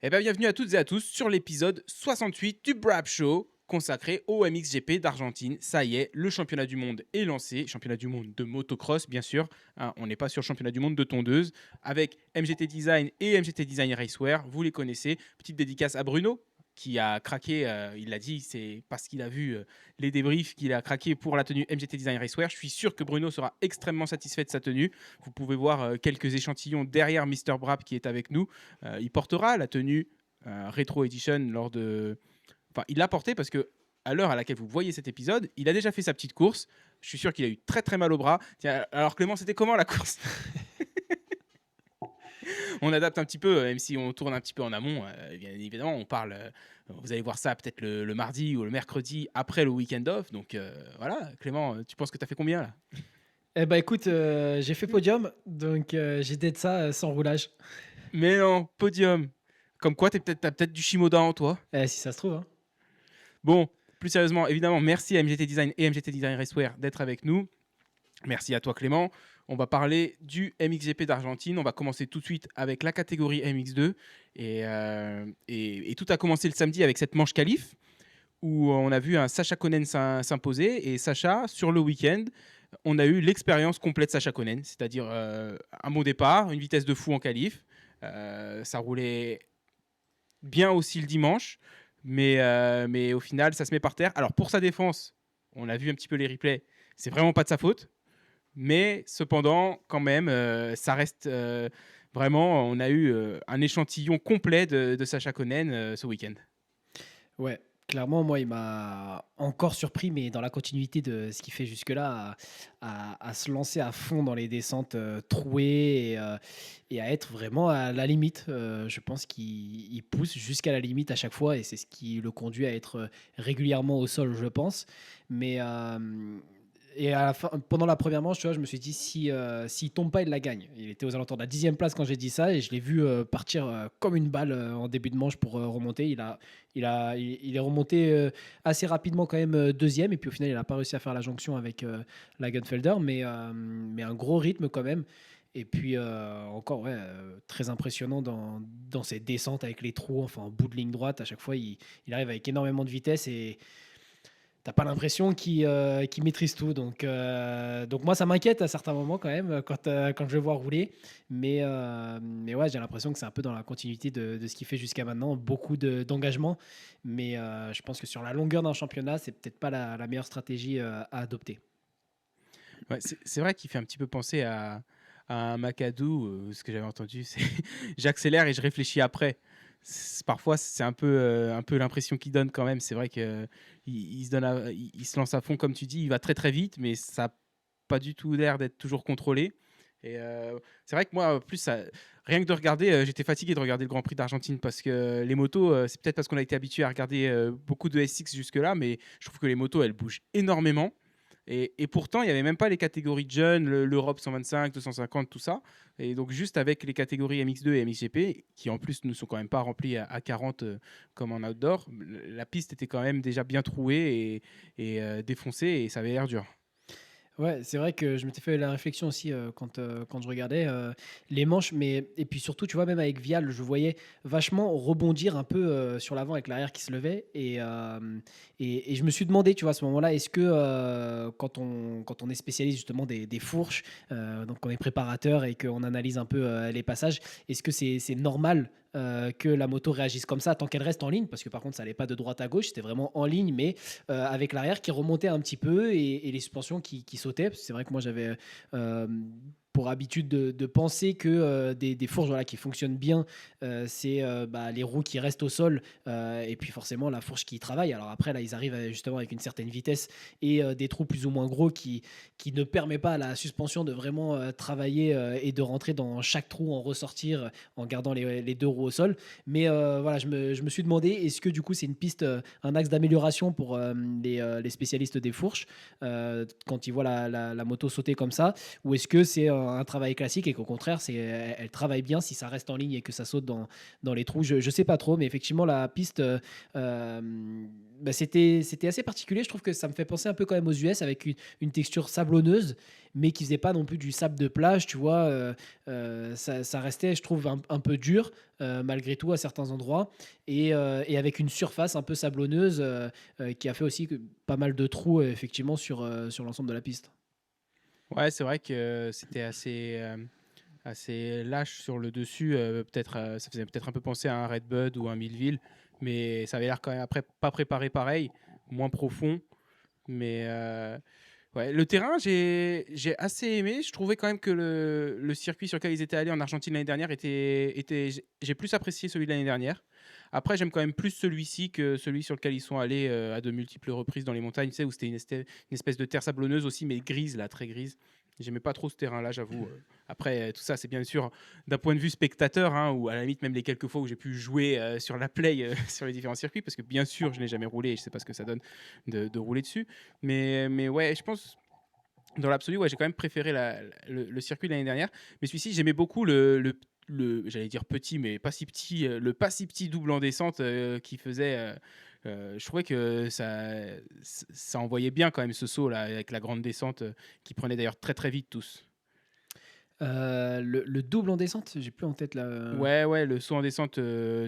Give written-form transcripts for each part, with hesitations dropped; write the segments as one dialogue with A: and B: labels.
A: Eh bien, bienvenue à toutes et à tous sur l'épisode 68 du Brab Show consacré au MXGP d'Argentine. Ça y est, le championnat du monde est lancé. Championnat du monde de motocross, bien sûr. Hein, on n'est pas sur le championnat du monde de tondeuse. Avec MGT Design et MGT Design Racewear, vous les connaissez. Petite dédicace à Bruno, qui a craqué, il l'a dit, c'est parce qu'il a vu les débriefs qu'il a craqué pour la tenue MGT Design Racewear. Je suis sûr que Bruno sera extrêmement satisfait de sa tenue. Vous pouvez voir quelques échantillons derrière Mister Brab qui est avec nous. Il portera la tenue Retro Edition lors de... Enfin, il l'a porté parce que à l'heure à laquelle vous voyez cet épisode, il a déjà fait sa petite course. Je suis sûr qu'il a eu très très mal au bras. Tiens, alors Clément, c'était comment la course? On adapte un petit peu, même si on tourne un petit peu en amont. Bien évidemment, on parle. Vous allez voir ça peut-être le mardi ou le mercredi après le week-end off. Donc voilà, Clément, tu penses que tu as fait combien là?
B: Eh ben écoute, j'ai fait podium, donc j'ai de ça sans roulage.
A: Mais non, podium. Comme quoi, t'as peut-être du Shimoda en toi.
B: Si ça se trouve, hein.
A: Bon, plus sérieusement, évidemment, merci à MGT Design et MGT Design Racewear d'être avec nous. Merci à toi Clément. On va parler du MXGP d'Argentine. On va commencer tout de suite avec la catégorie MX2. Et tout a commencé le samedi avec cette manche qualif où on a vu un Sacha Konen s'imposer. Et Sacha, sur le week-end, on a eu l'expérience complète de Sacha Konen, c'est-à-dire un bon départ, une vitesse de fou en qualif. Ça roulait bien aussi le dimanche, mais au final, ça se met par terre. Alors pour sa défense, on a vu un petit peu les replays, c'est vraiment pas de sa faute. Mais cependant, quand même, ça reste vraiment. On a eu un échantillon complet de Sacha Konen ce week-end.
B: Ouais, clairement, moi, il m'a encore surpris, mais dans la continuité de ce qu'il fait jusque-là, à se lancer à fond dans les descentes trouées et à être vraiment à la limite. Je pense qu'il pousse jusqu'à la limite à chaque fois, et c'est ce qui le conduit à être régulièrement au sol, je pense. Mais et à la fin, pendant la première manche, tu vois, je me suis dit, si s'il tombe pas, il la gagne. Il était aux alentours de la 10e place quand j'ai dit ça, et je l'ai vu partir comme une balle en début de manche pour remonter. Il est remonté assez rapidement quand même deuxième, et puis au final, il n'a pas réussi à faire la jonction avec la Gunfelder, mais un gros rythme quand même. Et puis encore, ouais, très impressionnant dans ses descentes avec les trous, enfin en bout de ligne droite. À chaque fois, il arrive avec énormément de vitesse, et t'as pas l'impression qu'il maîtrise tout. Donc moi, ça m'inquiète à certains moments quand même quand je le vois rouler. Mais ouais, j'ai l'impression que c'est un peu dans la continuité de ce qu'il fait jusqu'à maintenant. Beaucoup d'engagement. Mais je pense que sur la longueur d'un championnat, c'est peut-être pas la meilleure stratégie à adopter.
A: Ouais, c'est vrai qu'il fait un petit peu penser à un McAdoo. Ce que j'avais entendu, c'est j'accélère et je réfléchis après. Parfois, c'est un peu l'impression qu'il donne quand même. C'est vrai qu'il se il se lance à fond, comme tu dis. Il va très très vite, mais ça n'a pas du tout l'air d'être toujours contrôlé. Et c'est vrai que moi, plus rien que de regarder, j'étais fatigué de regarder le Grand Prix d'Argentine parce que les motos, c'est peut-être parce qu'on a été habitué à regarder beaucoup de SX jusque-là, mais je trouve que les motos, elles bougent énormément. Et pourtant, il n'y avait même pas les catégories de jeunes, l'Europe 125, 250, tout ça. Et donc, juste avec les catégories MX2 et MXGP, qui en plus ne sont quand même pas remplies à 40 comme en outdoor, la piste était quand même déjà bien trouée et défoncée et ça avait l'air dur.
B: Ouais, c'est vrai que je m'étais fait la réflexion aussi quand je regardais les manches, mais et puis surtout, tu vois, même avec Vial, je voyais vachement rebondir un peu sur l'avant avec l'arrière qui se levait, et je me suis demandé, tu vois, à ce moment-là, est-ce que quand on est spécialiste justement des fourches, donc on est préparateur et qu'on analyse un peu les passages, est-ce que c'est normal que la moto réagisse comme ça tant qu'elle reste en ligne, parce que par contre ça allait pas de droite à gauche, c'était vraiment en ligne, mais avec l'arrière qui remontait un petit peu, et les suspensions qui sautaient. C'est vrai que moi j'avais pour habitude de penser que des fourches voilà, qui fonctionnent bien, c'est les roues qui restent au sol, et puis forcément la fourche qui travaille. Alors après, là, ils arrivent justement avec une certaine vitesse et des trous plus ou moins gros qui ne permet pas à la suspension de vraiment travailler et de rentrer dans chaque trou, en ressortir en gardant les deux roues au sol. Mais voilà, je me suis demandé, est-ce que du coup c'est une piste, un axe d'amélioration pour les spécialistes des fourches quand ils voient la moto sauter comme ça, ou est-ce que c'est un travail classique et qu'au contraire, elle travaille bien si ça reste en ligne et que ça saute dans les trous. Je ne sais pas trop, mais effectivement, la piste, bah, c'était assez particulier. Je trouve que ça me fait penser un peu quand même aux US avec une texture sablonneuse, mais qui faisait pas non plus du sable de plage, tu vois. Ça restait, je trouve, un peu dur, malgré tout, à certains endroits, et avec une surface un peu sablonneuse qui a fait aussi pas mal de trous, effectivement, sur l'ensemble de la piste.
A: Ouais, c'est vrai que c'était assez lâche sur le dessus. Peut-être, ça faisait peut-être un peu penser à un Red Bud ou un Millville, mais ça avait l'air quand même après pas préparé pareil, moins profond. Mais ouais, le terrain, j'ai assez aimé. Je trouvais quand même que le circuit sur lequel ils étaient allés en Argentine l'année dernière j'ai plus apprécié celui de l'année dernière. Après, j'aime quand même plus celui-ci que celui sur lequel ils sont allés à de multiples reprises dans les montagnes, tu sais, où c'était une espèce de terre sablonneuse aussi, mais grise, là, très grise. J'aimais pas trop ce terrain-là, j'avoue. Après, tout ça, c'est bien sûr d'un point de vue spectateur, hein, ou à la limite, même les quelques fois où j'ai pu jouer sur la play sur les différents circuits, parce que bien sûr, je n'ai jamais roulé et je sais pas ce que ça donne de rouler dessus. Mais ouais, je pense, dans l'absolu, ouais, j'ai quand même préféré le circuit de l'année dernière. Mais celui-ci, j'aimais beaucoup j'allais dire petit, mais pas si petit, le pas si petit double en descente qui faisait. Je trouvais que ça envoyait bien quand même ce saut là, avec la grande descente qui prenait d'ailleurs très très vite tous.
B: Le double en descente, j'ai plus en tête là.
A: Ouais, ouais, le saut en descente, tu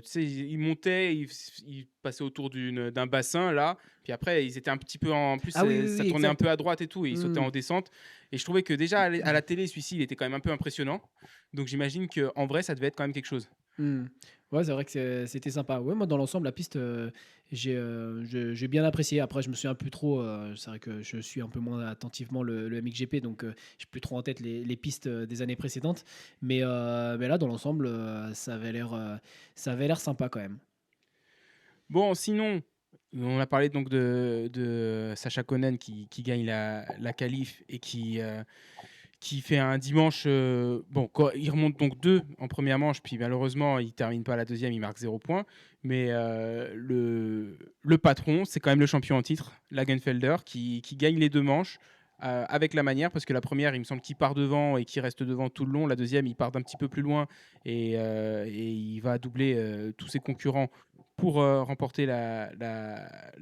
A: sais, ils montaient, ils passaient autour d'un bassin là, puis après ils étaient un petit peu en plus,
B: Ah oui, oui,
A: ça
B: oui,
A: tournait un
B: exact.
A: peu à droite et tout, et ils sautaient
B: Hmm.
A: en descente. Et je trouvais que déjà à la télé, celui-ci, il était quand même un peu impressionnant. Donc j'imagine qu'en vrai, ça devait être quand même quelque chose.
B: Hmm. Ouais, c'est vrai que c'était sympa. Ouais, moi, dans l'ensemble, la piste, j'ai bien apprécié. Après, je me souviens plus trop. C'est vrai que je suis un peu moins attentivement le MXGP, donc j'ai plus trop en tête les pistes des années précédentes. Mais là, dans l'ensemble, ça avait l'air sympa quand même.
A: Bon, sinon, on a parlé donc de Sacha Konen qui gagne la qualif et qui fait un dimanche. Bon, il remonte donc 2 en première manche, puis malheureusement, il termine pas la deuxième, il marque 0 point. Mais le patron, c'est quand même le champion en titre, Lagenfelder, qui gagne les 2 manches. Avec la manière, parce que la première, il me semble qu'il part devant et qu'il reste devant tout le long. La deuxième, il part d'un petit peu plus loin et il va doubler tous ses concurrents pour remporter la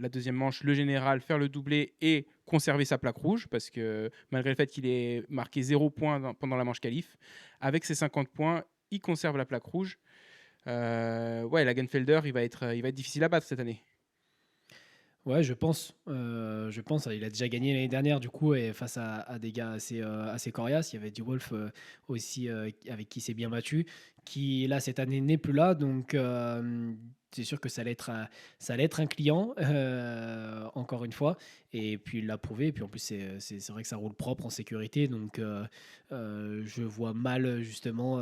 A: deuxième manche, le général, faire le doublé et conserver sa plaque rouge, parce que malgré le fait qu'il ait marqué 0 point pendant la manche qualif, avec ses 50 points, il conserve la plaque rouge. Ouais, Lagenfelder, il va être difficile à battre cette année.
B: Ouais, je pense. Je pense. Il a déjà gagné l'année dernière, du coup, et face à des gars assez coriaces. Il y avait du Wolf aussi, avec qui s'est bien battu, qui là cette année n'est plus là, donc c'est sûr que ça allait être un client, encore une fois. Et puis il l'a prouvé. Et puis en plus, c'est vrai que ça roule propre en sécurité, donc je vois mal justement.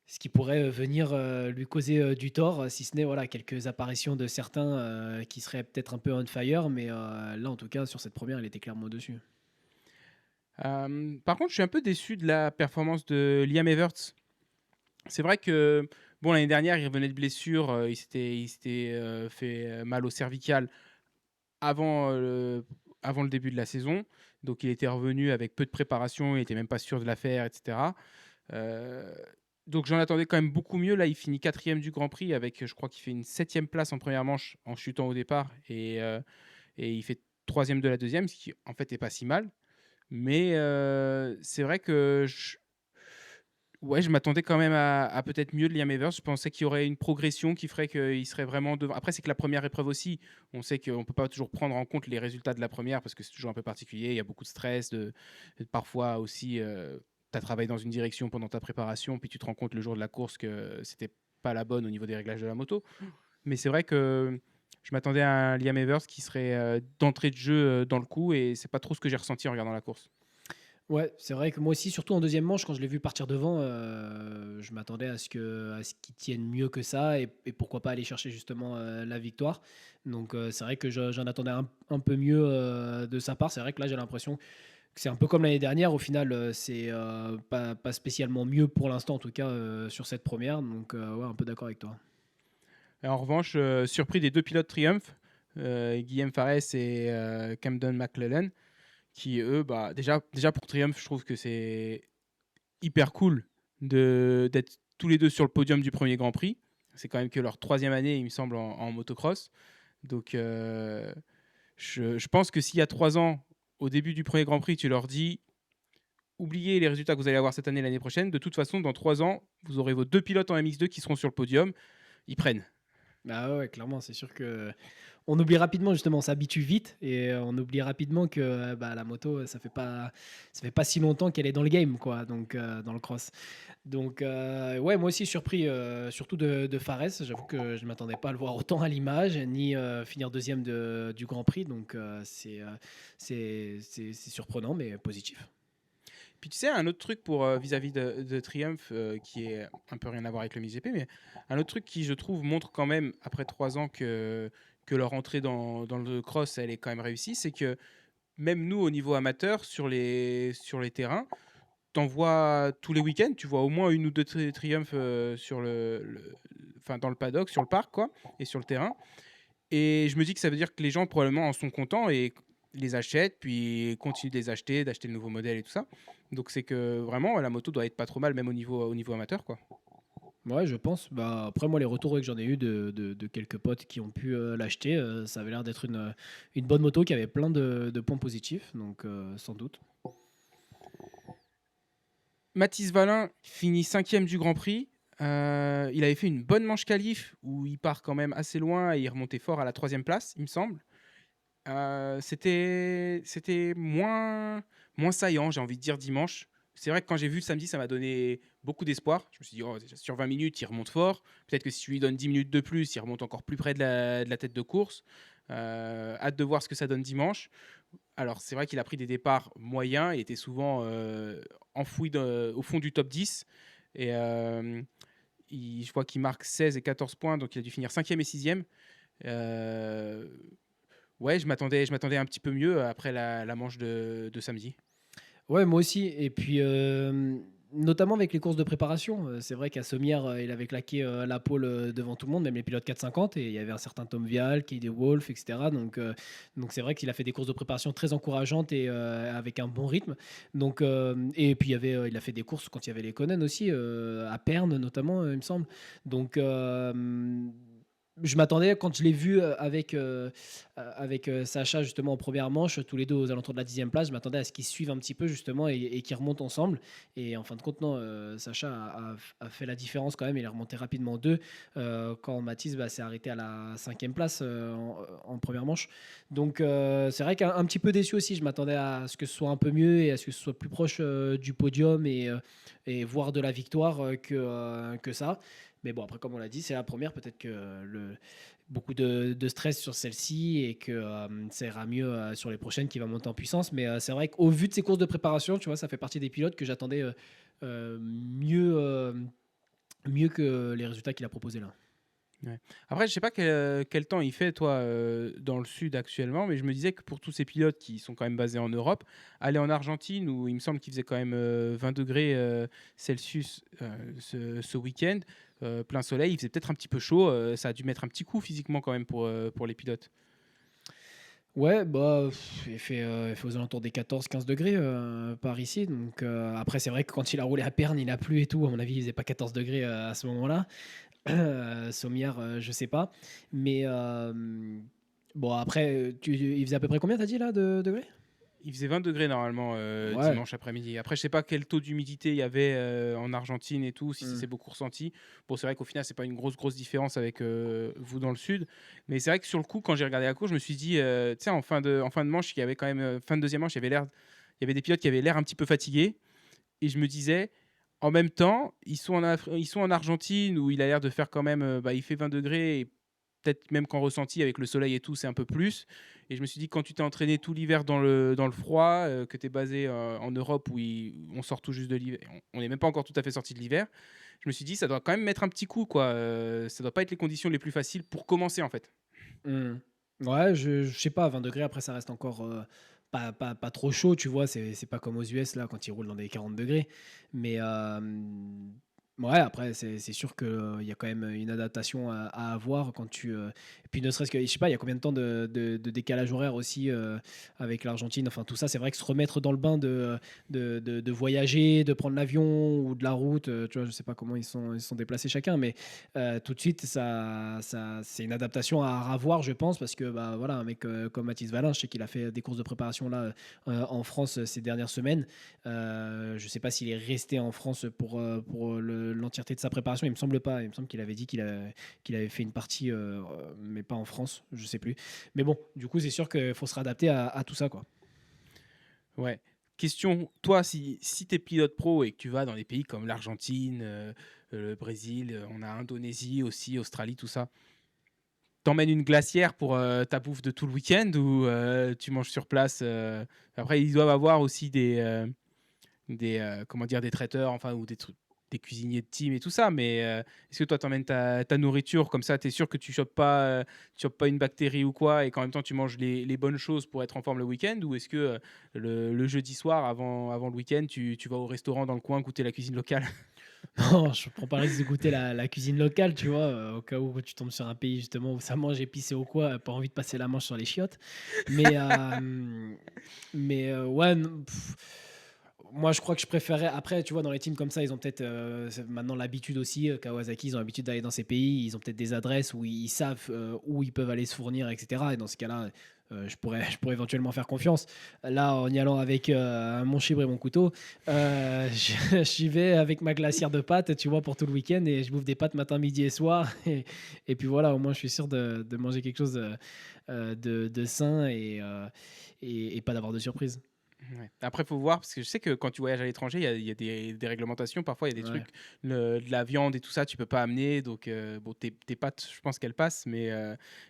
B: Ce qui pourrait venir lui causer du tort, si ce n'est voilà, quelques apparitions de certains qui seraient peut-être un peu on fire, mais là en tout cas sur cette première, il était clairement dessus.
A: Par contre, je suis un peu déçu de la performance de Liam Everts. C'est vrai que bon, l'année dernière, il revenait de blessure, il s'était fait mal au cervical avant, avant le début de la saison. Donc il était revenu avec peu de préparation, il n'était même pas sûr de la faire, etc. Euh, donc j'en attendais quand même beaucoup mieux. Là, il finit quatrième du Grand Prix avec, je crois qu'il fait une septième place en première manche en chutant au départ, et il fait troisième de la deuxième, ce qui en fait est pas si mal. Mais c'est vrai que ouais, je m'attendais quand même à peut-être mieux de Liam Evers. Je pensais qu'il y aurait une progression qui ferait qu'il serait vraiment devant. Après, c'est que la première épreuve aussi, on sait qu'on ne peut pas toujours prendre en compte les résultats de la première parce que c'est toujours un peu particulier. Il y a beaucoup de stress, parfois aussi, tu as travaillé dans une direction pendant ta préparation, puis tu te rends compte le jour de la course que c'était pas la bonne au niveau des réglages de la moto. Mais c'est vrai que je m'attendais à un Liam Evers qui serait d'entrée de jeu dans le coup, et c'est pas trop ce que j'ai ressenti en regardant la course.
B: Ouais, c'est vrai que moi aussi, surtout en deuxième manche, quand je l'ai vu partir devant, je m'attendais à ce qu'il tienne mieux que ça et pourquoi pas aller chercher justement la victoire. Donc c'est vrai que j'en attendais un peu mieux de sa part. C'est vrai que là, j'ai l'impression que c'est un peu comme l'année dernière. Au final, c'est pas spécialement mieux pour l'instant, en tout cas sur cette première. Donc ouais, un peu d'accord avec toi.
A: Et en revanche, surpris des 2 pilotes Triumph, Guillaume Farès et Camden McLellan, qui eux, bah, déjà pour Triumph, je trouve que c'est hyper cool d'être tous les deux sur le podium du premier Grand Prix. C'est quand même que leur 3e année, il me semble, en motocross. Donc, je pense que s'il y a 3 ans, au début du premier Grand Prix, tu leur dis oubliez les résultats que vous allez avoir cette année, l'année prochaine. De toute façon, dans 3 ans, vous aurez vos 2 pilotes en MX2 qui seront sur le podium. Ils prennent.
B: Bah ouais, clairement, c'est sûr que on oublie rapidement justement, on s'habitue vite et on oublie rapidement que bah, la moto, ça fait pas si longtemps qu'elle est dans le game, quoi, donc dans le cross. Donc ouais, moi aussi surpris, surtout de Fares. J'avoue que je ne m'attendais pas à le voir autant à l'image, ni finir deuxième du Grand Prix. Donc c'est surprenant, mais positif.
A: Puis tu sais, un autre truc pour vis-à-vis de Triumph, qui est un peu rien à voir avec le MXGP, mais un autre truc qui, je trouve, montre quand même, après 3 ans, que leur entrée dans le cross, elle est quand même réussie, c'est que même nous, au niveau amateur, sur les terrains, t'en vois tous les week-ends, tu vois au moins une ou deux Triumph sur enfin, dans le paddock, sur le parc, quoi, et sur le terrain. Et je me dis que ça veut dire que les gens probablement en sont contents et les achètent, puis continuent de les acheter, d'acheter de nouveaux modèles et tout ça. Donc c'est que vraiment la moto doit être pas trop mal, même au niveau amateur, quoi.
B: Ouais, je pense. Bah, après, moi, les retours que j'en ai eu de quelques potes qui ont pu l'acheter, ça avait l'air d'être une bonne moto qui avait plein de points positifs, donc sans doute.
A: Mathis Valin finit 5e du Grand Prix. Il avait fait une bonne manche qualif où il part quand même assez loin et il remontait fort à la 3e place, il me semble. C'était moins saillant, j'ai envie de dire, dimanche. C'est vrai que quand j'ai vu le samedi, ça m'a donné beaucoup d'espoir. Je me suis dit, oh, déjà, sur 20 minutes, il remonte fort. Peut-être que si tu lui donnes 10 minutes de plus, il remonte encore plus près de la tête de course. Hâte de voir ce que ça donne dimanche. Alors, c'est vrai qu'il a pris des départs moyens. Il était souvent enfoui au fond du top 10. Et je vois qu'il marque 16 et 14 points, donc il a dû finir 5e et 6e. Euh, Ouais, je m'attendais un petit peu mieux après la manche de samedi.
B: Ouais, moi aussi. Et puis, notamment avec les courses de préparation, c'est vrai qu'à Sommières, il avait claqué la pole devant tout le monde, même les pilotes 450. Et il y avait un certain Tom Vial, Katie Wolf, etc. Donc c'est vrai qu'il a fait des courses de préparation très encourageantes et avec un bon rythme. Donc, et puis, il a fait des courses quand il y avait les Conan aussi, à Perne notamment, il me semble. Donc, je m'attendais, quand je l'ai vu avec Sacha justement en première manche, tous les deux aux alentours de la 10e place, je m'attendais à ce qu'ils suivent un petit peu justement et qu'ils remontent ensemble. Et en fin de compte, non, Sacha a fait la différence quand même. Il est remonté rapidement deux quand Mathis s'est arrêté à la 5e place en première manche. Donc c'est vrai qu'un petit peu déçu aussi. Je m'attendais à ce que ce soit un peu mieux et à ce que ce soit plus proche du podium et voire de la victoire que ça. Mais bon, après, comme on l'a dit, c'est la première. Peut-être que beaucoup de stress sur celle-ci et que ça ira mieux sur les prochaines qui va monter en puissance. Mais c'est vrai qu'au vu de ces courses de préparation, tu vois, ça fait partie des pilotes que j'attendais mieux que les résultats qu'il a proposés là.
A: Ouais. Après, je sais pas quel temps il fait, toi, dans le sud actuellement, mais je me disais que pour tous ces pilotes qui sont quand même basés en Europe, aller en Argentine, où il me semble qu'il faisait quand même 20 degrés Celsius ce week-end, plein soleil, il faisait peut-être un petit peu chaud. Ça a dû mettre un petit coup physiquement quand même pour les pilotes.
B: Ouais, bah, il fait aux alentours des 14-15 degrés par ici. Donc, après, c'est vrai que quand il a roulé à Perne, il a plu et tout. À mon avis, il faisait pas 14 degrés à ce moment-là. Sommières, je sais pas. Mais bon, après, il faisait à peu près combien, t'as dit là, de degrés?
A: Il faisait 20 degrés normalement
B: Ouais.
A: dimanche après-midi. Après, je sais pas quel taux d'humidité il y avait en Argentine et tout, si ça
B: Hmm.
A: s'est beaucoup ressenti. Bon, c'est vrai qu'au final, c'est pas une grosse différence avec vous dans le sud. Mais c'est vrai que sur le coup, quand j'ai regardé la course, je me suis dit, tu sais, en fin de manche, il y avait quand même, fin de deuxième manche, il y avait des pilotes qui avaient l'air un petit peu fatigués. Et je me disais, en même temps, ils sont en Argentine où il a l'air de faire quand même, bah, il fait 20 degrés et peut-être même qu'en ressenti avec le soleil et tout, c'est un peu plus. Et je me suis dit, quand tu t'es entraîné tout l'hiver dans le froid, que tu es basé en Europe où on sort tout juste de l'hiver, on n'est même pas encore tout à fait sorti de l'hiver, je me suis dit, ça doit quand même mettre un petit coup, quoi. Ça doit pas être les conditions les plus faciles pour commencer, en fait.
B: Hmm. Ouais, je sais pas, 20 degrés, après, ça reste encore pas trop chaud, tu vois. C'est pas comme aux US, là, quand ils roulent dans des 40 degrés. Mais Ouais, après, c'est sûr qu'il y a quand même une adaptation à avoir quand et puis ne serait-ce que, je sais pas, il y a combien de temps de décalage horaire aussi avec l'Argentine. Enfin, tout ça, c'est vrai que se remettre dans le bain de voyager, de prendre l'avion ou de la route, tu vois, je sais pas comment ils se sont déplacés chacun, mais tout de suite, c'est une adaptation à revoir, je pense, parce que bah, voilà, un mec comme Mathis Valin, je sais qu'il a fait des courses de préparation là en France ces dernières semaines. Je ne sais pas s'il est resté en France pour l'entièreté de sa préparation. Il me semble pas. Il me semble qu'il avait dit qu'il avait fait une partie, mais pas en France. Je sais plus. Mais bon, du coup, c'est sûr qu'il faut se réadapter à tout ça, quoi.
A: Ouais. Question, toi, si tu es pilote pro et que tu vas dans des pays comme l'Argentine, le Brésil, on a Indonésie aussi, Australie, tout ça, t'emmènes une glacière pour ta bouffe de tout le week-end ou tu manges sur place Après, ils doivent avoir aussi comment dire, des traiteurs, enfin, ou des cuisiniers de team et tout ça, mais est-ce que toi, t'emmènes ta nourriture comme ça, t'es sûr que tu chopes pas une bactérie ou quoi, et qu'en même temps, tu manges les bonnes choses pour être en forme le week-end, ou est-ce que le jeudi soir, avant le week-end, tu vas au restaurant dans le coin goûter la cuisine locale?
B: Non, je prends pas le risque de goûter la cuisine locale, tu vois, au cas où tu tombes sur un pays justement où ça mange épicé ou quoi, pas envie de passer la manche sur les chiottes. Mais, ouais, non, moi je crois que je préférerais. Après, tu vois, dans les teams comme ça, ils ont peut-être c'est maintenant l'habitude aussi. Kawasaki, ils ont l'habitude d'aller dans ces pays. Ils ont peut-être des adresses où ils savent où ils peuvent aller se fournir, etc. Et dans ce cas-là, je pourrais éventuellement faire confiance. Là, en y allant avec mon chibre et mon couteau, j'y vais avec ma glacière de pâtes, tu vois, pour tout le week-end. Et je bouffe des pâtes matin, midi et soir. Et puis voilà, au moins, je suis sûr de manger quelque chose de sain et pas d'avoir de surprise.
A: Ouais. Après, faut voir, parce que je sais que quand tu voyages à l'étranger, il y a des réglementations. Parfois, il y a des
B: Ouais.
A: trucs, de la viande et tout ça, tu peux pas amener. Donc, bon, tes pâtes, je pense qu'elles passent. Mais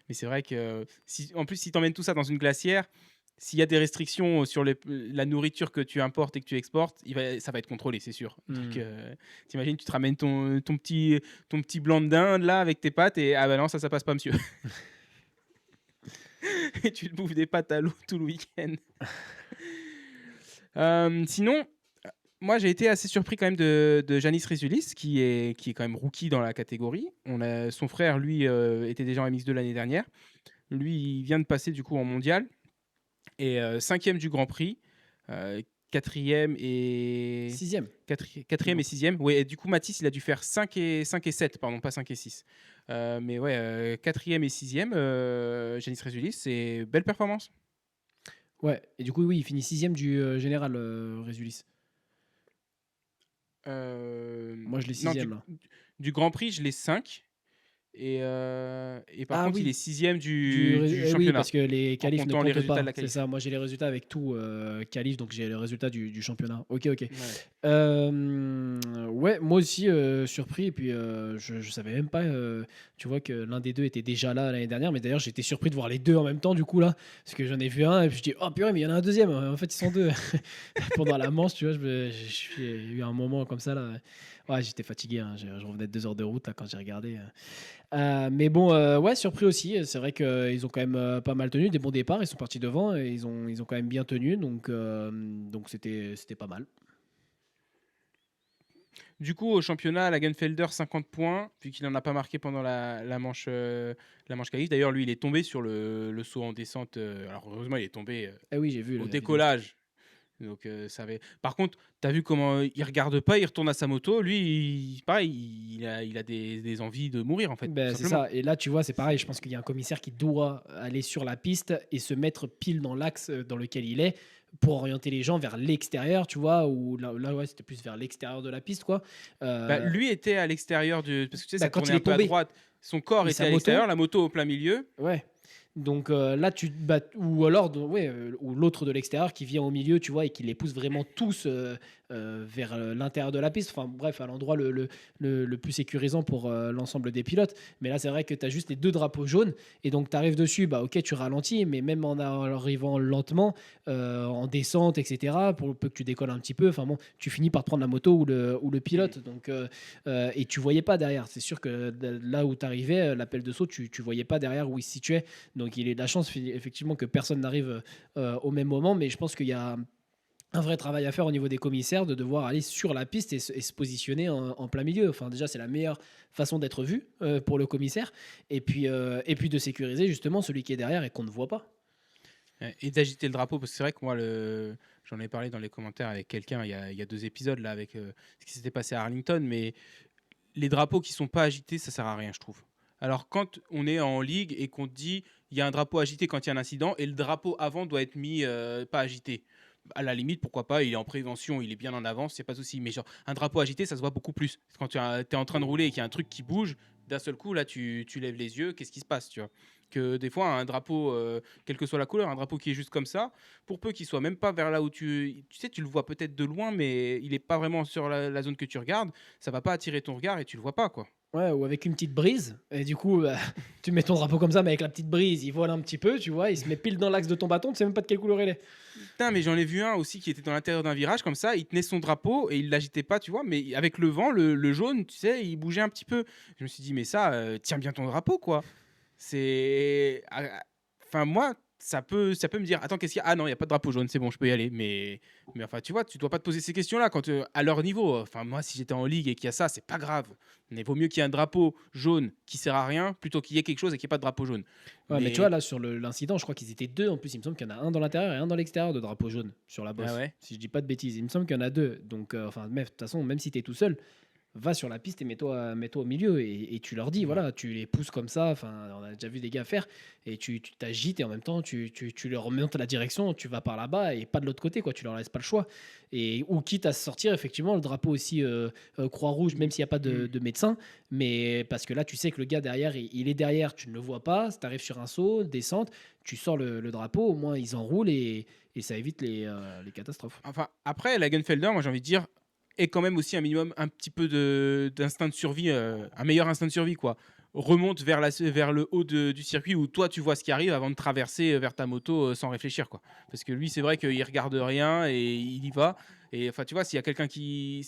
A: c'est vrai que, en plus, si tu emmènes tout ça dans une glacière, s'il y a des restrictions sur la nourriture que tu importes et que tu exportes, ça va être contrôlé, c'est sûr. Donc,
B: Hmm.
A: t'imagines, tu te ramènes ton petit blanc de dinde là avec tes pâtes et ah bah non, ça passe pas, monsieur. Et tu te bouffes des pâtes à l'eau tout le week-end. Sinon, moi j'ai été assez surpris quand même de Janis Résulis, qui est quand même rookie dans la catégorie. Son frère, lui, était déjà en MX2 l'année dernière. Lui, il vient de passer du coup en mondial. Et cinquième du Grand Prix, quatrième et...
B: Sixième.
A: Quatrième
B: Non.
A: et sixième. Ouais, et du coup, Mathis, il a dû faire 5 et 7, pardon, pas 5 et 6. Mais ouais, quatrième et sixième, Janis Résulis, c'est belle performance.
B: Ouais, et du coup, oui, il finit sixième du général Résulis. Moi, je l'ai
A: Non,
B: sixième là.
A: du Grand Prix, je l'ai 5. Et par
B: Ah
A: contre, il est
B: oui,
A: sixième du
B: oui,
A: championnat,
B: parce que les
A: en
B: qualifs ne
A: comptant les
B: comptent
A: résultats de
B: pas.
A: la
B: C'est
A: qualif.
B: ça, moi j'ai les résultats avec tout qualif, donc j'ai les résultats du championnat. Ok, ok.
A: Ouais.
B: Ouais, moi aussi surpris, et puis je savais même pas, tu vois, que l'un des deux était déjà là l'année dernière, mais d'ailleurs j'étais surpris de voir les deux en même temps, du coup, là, parce que j'en ai vu un, et puis je dis, oh purée, mais il y en a un deuxième, en fait ils sont deux. Pendant la manche, tu vois, j'ai eu un moment comme ça, là. Ouais, j'étais fatigué, hein, je revenais de 2 heures de route là, quand j'ai regardé. Mais bon, ouais, surpris aussi. C'est vrai qu'ils ont quand même pas mal tenu, des bons départs. Ils sont partis devant et ils ont quand même bien tenu. Donc c'était pas mal.
A: Du coup, au championnat, Lagenfelder, 50 points, vu qu'il n'en a pas marqué pendant la manche qualif. D'ailleurs, lui, il est tombé sur le saut en descente. Alors, heureusement, il est tombé
B: Eh oui, j'ai vu
A: au
B: la vidéo.
A: décollage. Donc, ça avait... Par contre, tu as vu comment il regarde pas, il retourne à sa moto. Lui, pareil, il a des envies de mourir, en fait, tout
B: Ben, c'est
A: simplement.
B: ça. Et là, tu vois, c'est pareil. Je pense qu'il y a un commissaire qui doit aller sur la piste et se mettre pile dans l'axe dans lequel il est pour orienter les gens vers l'extérieur, tu vois, ou là ouais, c'était plus vers l'extérieur de la piste, quoi.
A: Bah,
B: Euh,
A: lui était à l'extérieur du... Parce que tu sais,
B: bah,
A: ça
B: quand
A: tournait
B: il
A: un
B: est
A: peu à
B: tombé
A: droite. Son corps
B: et
A: était
B: sa
A: à l'extérieur,
B: moto,
A: la moto au plein milieu.
B: ouais. Donc là, ou alors, ouais, ou l'autre de l'extérieur qui vient au milieu, tu vois, et qui les pousse vraiment tous vers l'intérieur de la piste. Enfin, bref, à l'endroit le plus sécurisant pour l'ensemble des pilotes. Mais là, c'est vrai que tu as juste les deux drapeaux jaunes, et donc tu arrives dessus, bah ok, tu ralentis, mais même en arrivant lentement, en descente, etc., pour le peu que tu décolles un petit peu, enfin bon, tu finis par te prendre la moto ou le
A: Mm.
B: pilote. Donc, et tu voyais pas derrière. C'est sûr que là où tu arrivais, l'appel de saut, tu voyais pas derrière où il se situait. Donc il est de la chance effectivement que personne n'arrive au même moment, mais je pense qu'il y a un vrai travail à faire au niveau des commissaires de devoir aller sur la piste et se positionner en plein milieu. Enfin, déjà, c'est la meilleure façon d'être vu pour le commissaire. Et puis de sécuriser justement celui qui est derrière et qu'on ne voit pas.
A: Et d'agiter le drapeau, parce que c'est vrai que moi, j'en ai parlé dans les commentaires avec quelqu'un il y a 2 épisodes là, avec ce qui s'était passé à Arlington, mais les drapeaux qui sont pas agités, ça sert à rien, je trouve. Alors quand on est en ligue et qu'on te dit il y a un drapeau agité quand il y a un incident et le drapeau avant doit être mis pas agité. À la limite, pourquoi pas, il est en prévention, il est bien en avance, c'est pas de souci. Mais genre, un drapeau agité, ça se voit beaucoup plus. Quand tu es en train de rouler et qu'il y a un truc qui bouge, d'un seul coup, là, tu lèves les yeux, qu'est-ce qui se passe, tu vois? Que des fois, un drapeau, quelle que soit la couleur, un drapeau qui est juste comme ça, pour peu qu'il soit même pas vers là où tu sais, tu le vois peut-être de loin, mais il est pas vraiment sur la zone que tu regardes, ça va pas attirer ton regard et tu le vois pas, quoi.
B: Ouais, ou avec une petite brise. Et du coup, bah, tu mets ton drapeau comme ça, mais avec la petite brise, il vole un petit peu, tu vois, il se met pile dans l'axe de ton bâton, tu sais même pas de quelle couleur il est.
A: Putain, mais j'en ai vu un aussi qui était dans l'intérieur d'un virage comme ça, il tenait son drapeau et il l'agitait pas, tu vois, mais avec le vent, le jaune, tu sais, il bougeait un petit peu. Je me suis dit, mais ça, tiens bien ton drapeau, quoi. C'est. Enfin, moi, ça peut me dire, attends, qu'est-ce qu'il y a? Ah non, il n'y a pas de drapeau jaune, c'est bon, je peux y aller. Mais enfin, tu vois, tu dois pas te poser ces questions-là quand, à leur niveau. Enfin, moi, si j'étais en ligue et qu'il y a ça, c'est pas grave. Mais vaut mieux qu'il y ait un drapeau jaune qui sert à rien plutôt qu'il y ait quelque chose et qu'il n'y ait pas de drapeau jaune.
B: Ouais, mais tu vois,
A: Mais.
B: là, sur l'incident, je crois qu'ils étaient deux. En plus, il me semble qu'il y en a un dans l'intérieur et un dans l'extérieur de drapeau jaune sur la
A: Ah
B: bosse.
A: ouais?
B: Si je dis pas de bêtises, il me semble qu'il y en a deux. Donc, enfin, de toute façon, même si tu es tout seul, va sur la piste et mets-toi au milieu et tu leur dis,
A: Ouais.
B: voilà, tu les pousses comme ça. Enfin, on a déjà vu des gars faire et tu t'agites et en même temps, tu leur remontes la direction, tu vas par là-bas et pas de l'autre côté, quoi. Tu leur laisses pas le choix. Et, ou quitte à sortir, effectivement, le drapeau aussi Croix-Rouge, même s'il n'y a pas
A: Mm.
B: de médecin, mais parce que là, tu sais que le gars derrière, il est derrière, tu ne le vois pas. Si tu arrives sur un saut, descente, tu sors le drapeau, au moins ils enroulent et ça évite les catastrophes.
A: Enfin, après, la Gunfelder, moi j'ai envie de dire, est quand même aussi un minimum, un petit peu d'instinct de survie, un meilleur instinct de survie, quoi. Remonte vers le haut du circuit où toi tu vois ce qui arrive avant de traverser vers ta moto sans réfléchir, quoi. Parce que lui, c'est vrai qu'il regarde rien et il y va. Et enfin, tu vois, s'il y a quelqu'un qui.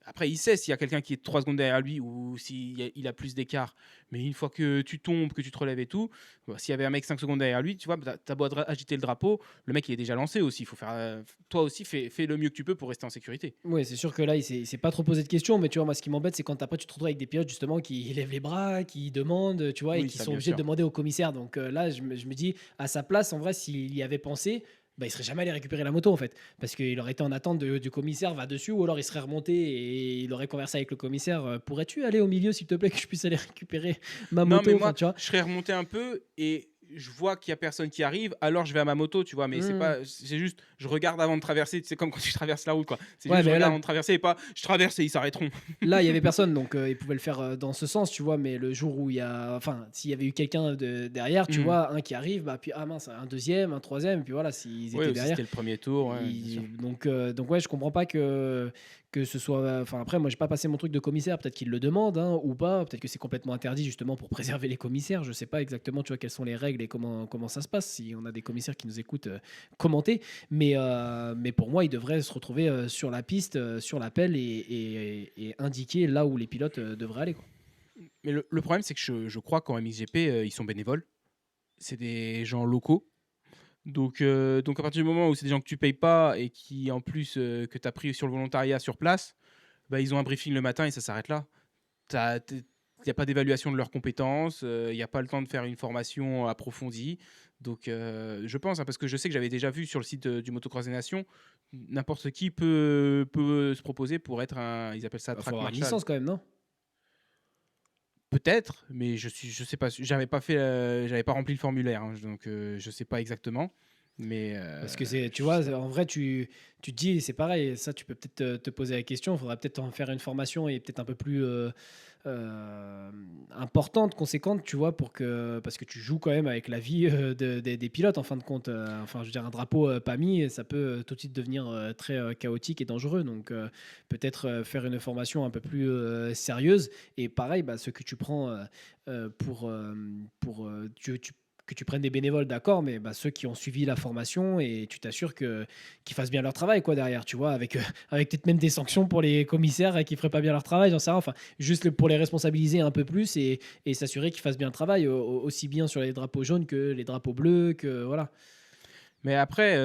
A: Après, il sait s'il y a quelqu'un qui est 3 secondes derrière lui ou s'il a plus d'écart. Mais une fois que tu tombes, que tu te relèves et tout, bah, s'il y avait un mec 5 secondes derrière lui, tu vois, t'as beau agiter le drapeau, le mec il est déjà lancé aussi. Il faut faire, toi aussi, fais le mieux que tu peux pour rester en sécurité.
B: Oui, c'est sûr que là, il s'est pas trop posé de questions, mais tu vois, moi, ce qui m'embête, c'est quand après tu te retrouves avec des pilotes justement qui lèvent les bras, qui demandent, tu vois, et
A: Oui,
B: qui
A: ça
B: sont
A: bien
B: obligés de
A: sûr.
B: demander au commissaire. Donc là, je me dis, à sa place, en vrai, s'il y avait pensé, bah, il serait jamais allé récupérer la moto, en fait, parce qu'il aurait été en attente du commissaire, va dessus, ou alors il serait remonté et il aurait conversé avec le commissaire. Pourrais-tu aller au milieu, s'il te plaît, que je puisse aller récupérer ma
A: Non, mais
B: moto, enfin,
A: moi,
B: tu vois.
A: je serais remonté un peu et je vois qu'il y a personne qui arrive, alors je vais à ma moto, tu vois. Mais
B: Hmm.
A: c'est juste, je regarde avant de traverser. C'est comme quand tu traverses la route, quoi. C'est
B: Ouais,
A: juste, je
B: mais
A: regarde
B: là,
A: avant de traverser et pas, je traverse et ils s'arrêteront.
B: là, il y avait personne, donc ils pouvaient le faire dans ce sens, tu vois. Mais le jour où il y a, enfin, s'il y avait eu quelqu'un derrière, tu
A: Mhm.
B: vois, un qui arrive, bah puis ah mince, un deuxième, un troisième, et puis voilà, s'ils
A: Oui,
B: étaient
A: aussi
B: derrière,
A: c'était le premier tour, ouais, bien sûr.
B: donc ouais, je comprends pas que ce soit. Enfin après, moi, j'ai pas passé mon truc de commissaire. Peut-être qu'ils le demandent hein, ou pas. Peut-être que c'est complètement interdit justement pour préserver les commissaires. Je sais pas exactement, tu vois, quelles sont les règles et comment ça se passe. Si on a des commissaires qui nous écoutent, commenter. Mais pour moi, ils devraient se retrouver sur la piste, sur l'appel et indiquer là où les pilotes devraient aller, quoi.
A: Mais le problème, c'est que je crois qu'en MXGP, ils sont bénévoles. C'est des gens locaux. Donc à partir du moment où c'est des gens que tu payes pas et qui en plus que tu as pris sur le volontariat sur place, bah, ils ont un briefing le matin et ça s'arrête là. Il n'y a pas d'évaluation de leurs compétences, il n'y a pas le temps de faire une formation approfondie. Donc je pense, hein, parce que je sais que j'avais déjà vu sur le site du Motocross des Nations, n'importe qui peut se proposer pour être un, ils appellent ça
B: Il faut
A: track
B: avoir une
A: marshal.
B: licence quand même, non?
A: Peut-être, mais je sais pas, j'avais pas rempli le formulaire, hein, donc je sais pas exactement. Mais
B: Parce que c'est, tu
A: je
B: vois,
A: sais pas.
B: en vrai, tu te dis, c'est pareil, ça, tu peux peut-être te poser la question. Il faudrait peut-être en faire une formation et peut-être un peu plus euh, importante, conséquente, tu vois, parce que tu joues quand même avec la vie des pilotes, en fin de compte. Enfin, je veux dire, un drapeau pas mis, ça peut tout de suite devenir très chaotique et dangereux. Donc, peut-être faire une formation un peu plus sérieuse. Et pareil, bah, ce que tu prends que tu prennes des bénévoles, d'accord, mais bah, ceux qui ont suivi la formation et tu t'assures qu'ils fassent bien leur travail quoi derrière, tu vois, avec, avec peut-être même des sanctions pour les commissaires qui feraient pas bien leur travail, j'en sais rien, enfin, juste pour les responsabiliser un peu plus et s'assurer qu'ils fassent bien le travail, aussi bien sur les drapeaux jaunes que les drapeaux bleus, que voilà.
A: Mais après,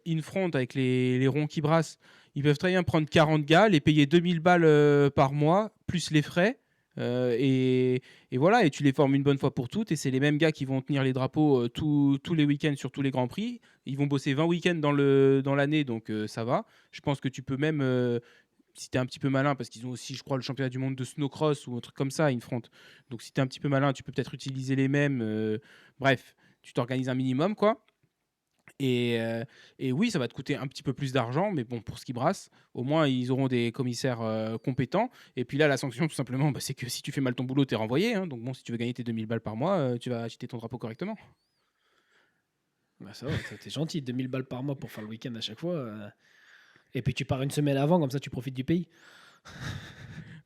A: Infront, avec les ronds qui brassent, ils peuvent très bien prendre 40 gars, les payer 2000 balles par mois, plus les frais. Et voilà, et tu les formes une bonne fois pour toutes. Et c'est les mêmes gars qui vont tenir les drapeaux tous les week-ends sur tous les grands prix. Ils vont bosser 20 week-ends dans l'année, donc ça va. Je pense que tu peux même, si tu es un petit peu malin, parce qu'ils ont aussi, je crois, le championnat du monde de snowcross ou un truc comme ça, Infront. Donc si tu es un petit peu malin, tu peux peut-être utiliser les mêmes. Bref, tu t'organises un minimum, quoi. Et oui, ça va te coûter un petit peu plus d'argent, mais bon, pour ce qui brasse, au moins ils auront des commissaires compétents. Et puis là, la sanction, tout simplement, bah, c'est que si tu fais mal ton boulot, tu es renvoyé, hein. Donc bon, si tu veux gagner tes 2000 balles par mois, tu vas acheter ton drapeau correctement.
B: Bah, ça va, t'es gentil, 2000 balles par mois pour faire le week-end à chaque fois. Et puis tu pars une semaine avant, comme ça tu profites du pays.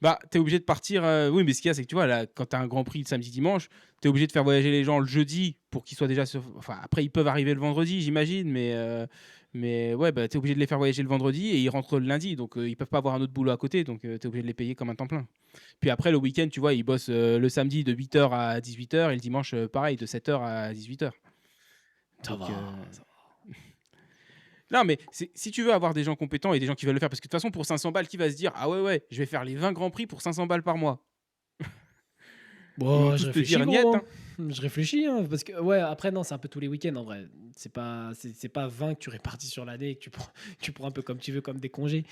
A: Bah, tu es obligé de partir. Oui, mais ce qu'il y a, c'est que tu vois, là, quand tu as un grand prix le samedi-dimanche, tu es obligé de faire voyager les gens le jeudi pour qu'ils soient déjà. Enfin, après, ils peuvent arriver le vendredi, j'imagine, mais ouais, bah, tu es obligé de les faire voyager le vendredi et ils rentrent le lundi. Donc, ils peuvent pas avoir un autre boulot à côté. Donc, tu es obligé de les payer comme un temps plein. Puis après, le week-end, tu vois, ils bossent le samedi de 8h à 18h et le dimanche, pareil, de 7h à 18h.
B: Ça
A: Donc,
B: va. Ça va.
A: non, mais si tu veux avoir des gens compétents et des gens qui veulent le faire, parce que de toute façon, pour 500 balles, qui va se dire ah ouais, je vais faire les 20 grands prix pour 500 balles par mois. Ils vont
B: Bon, je
A: tous te
B: réfléchis,
A: dire niet,
B: gros, hein.
A: hein.
B: Je réfléchis, hein, parce que, ouais, après, non, c'est un peu tous les week-ends en vrai. C'est pas 20 que tu répartis sur l'année et que tu prends un peu comme tu veux, comme des congés.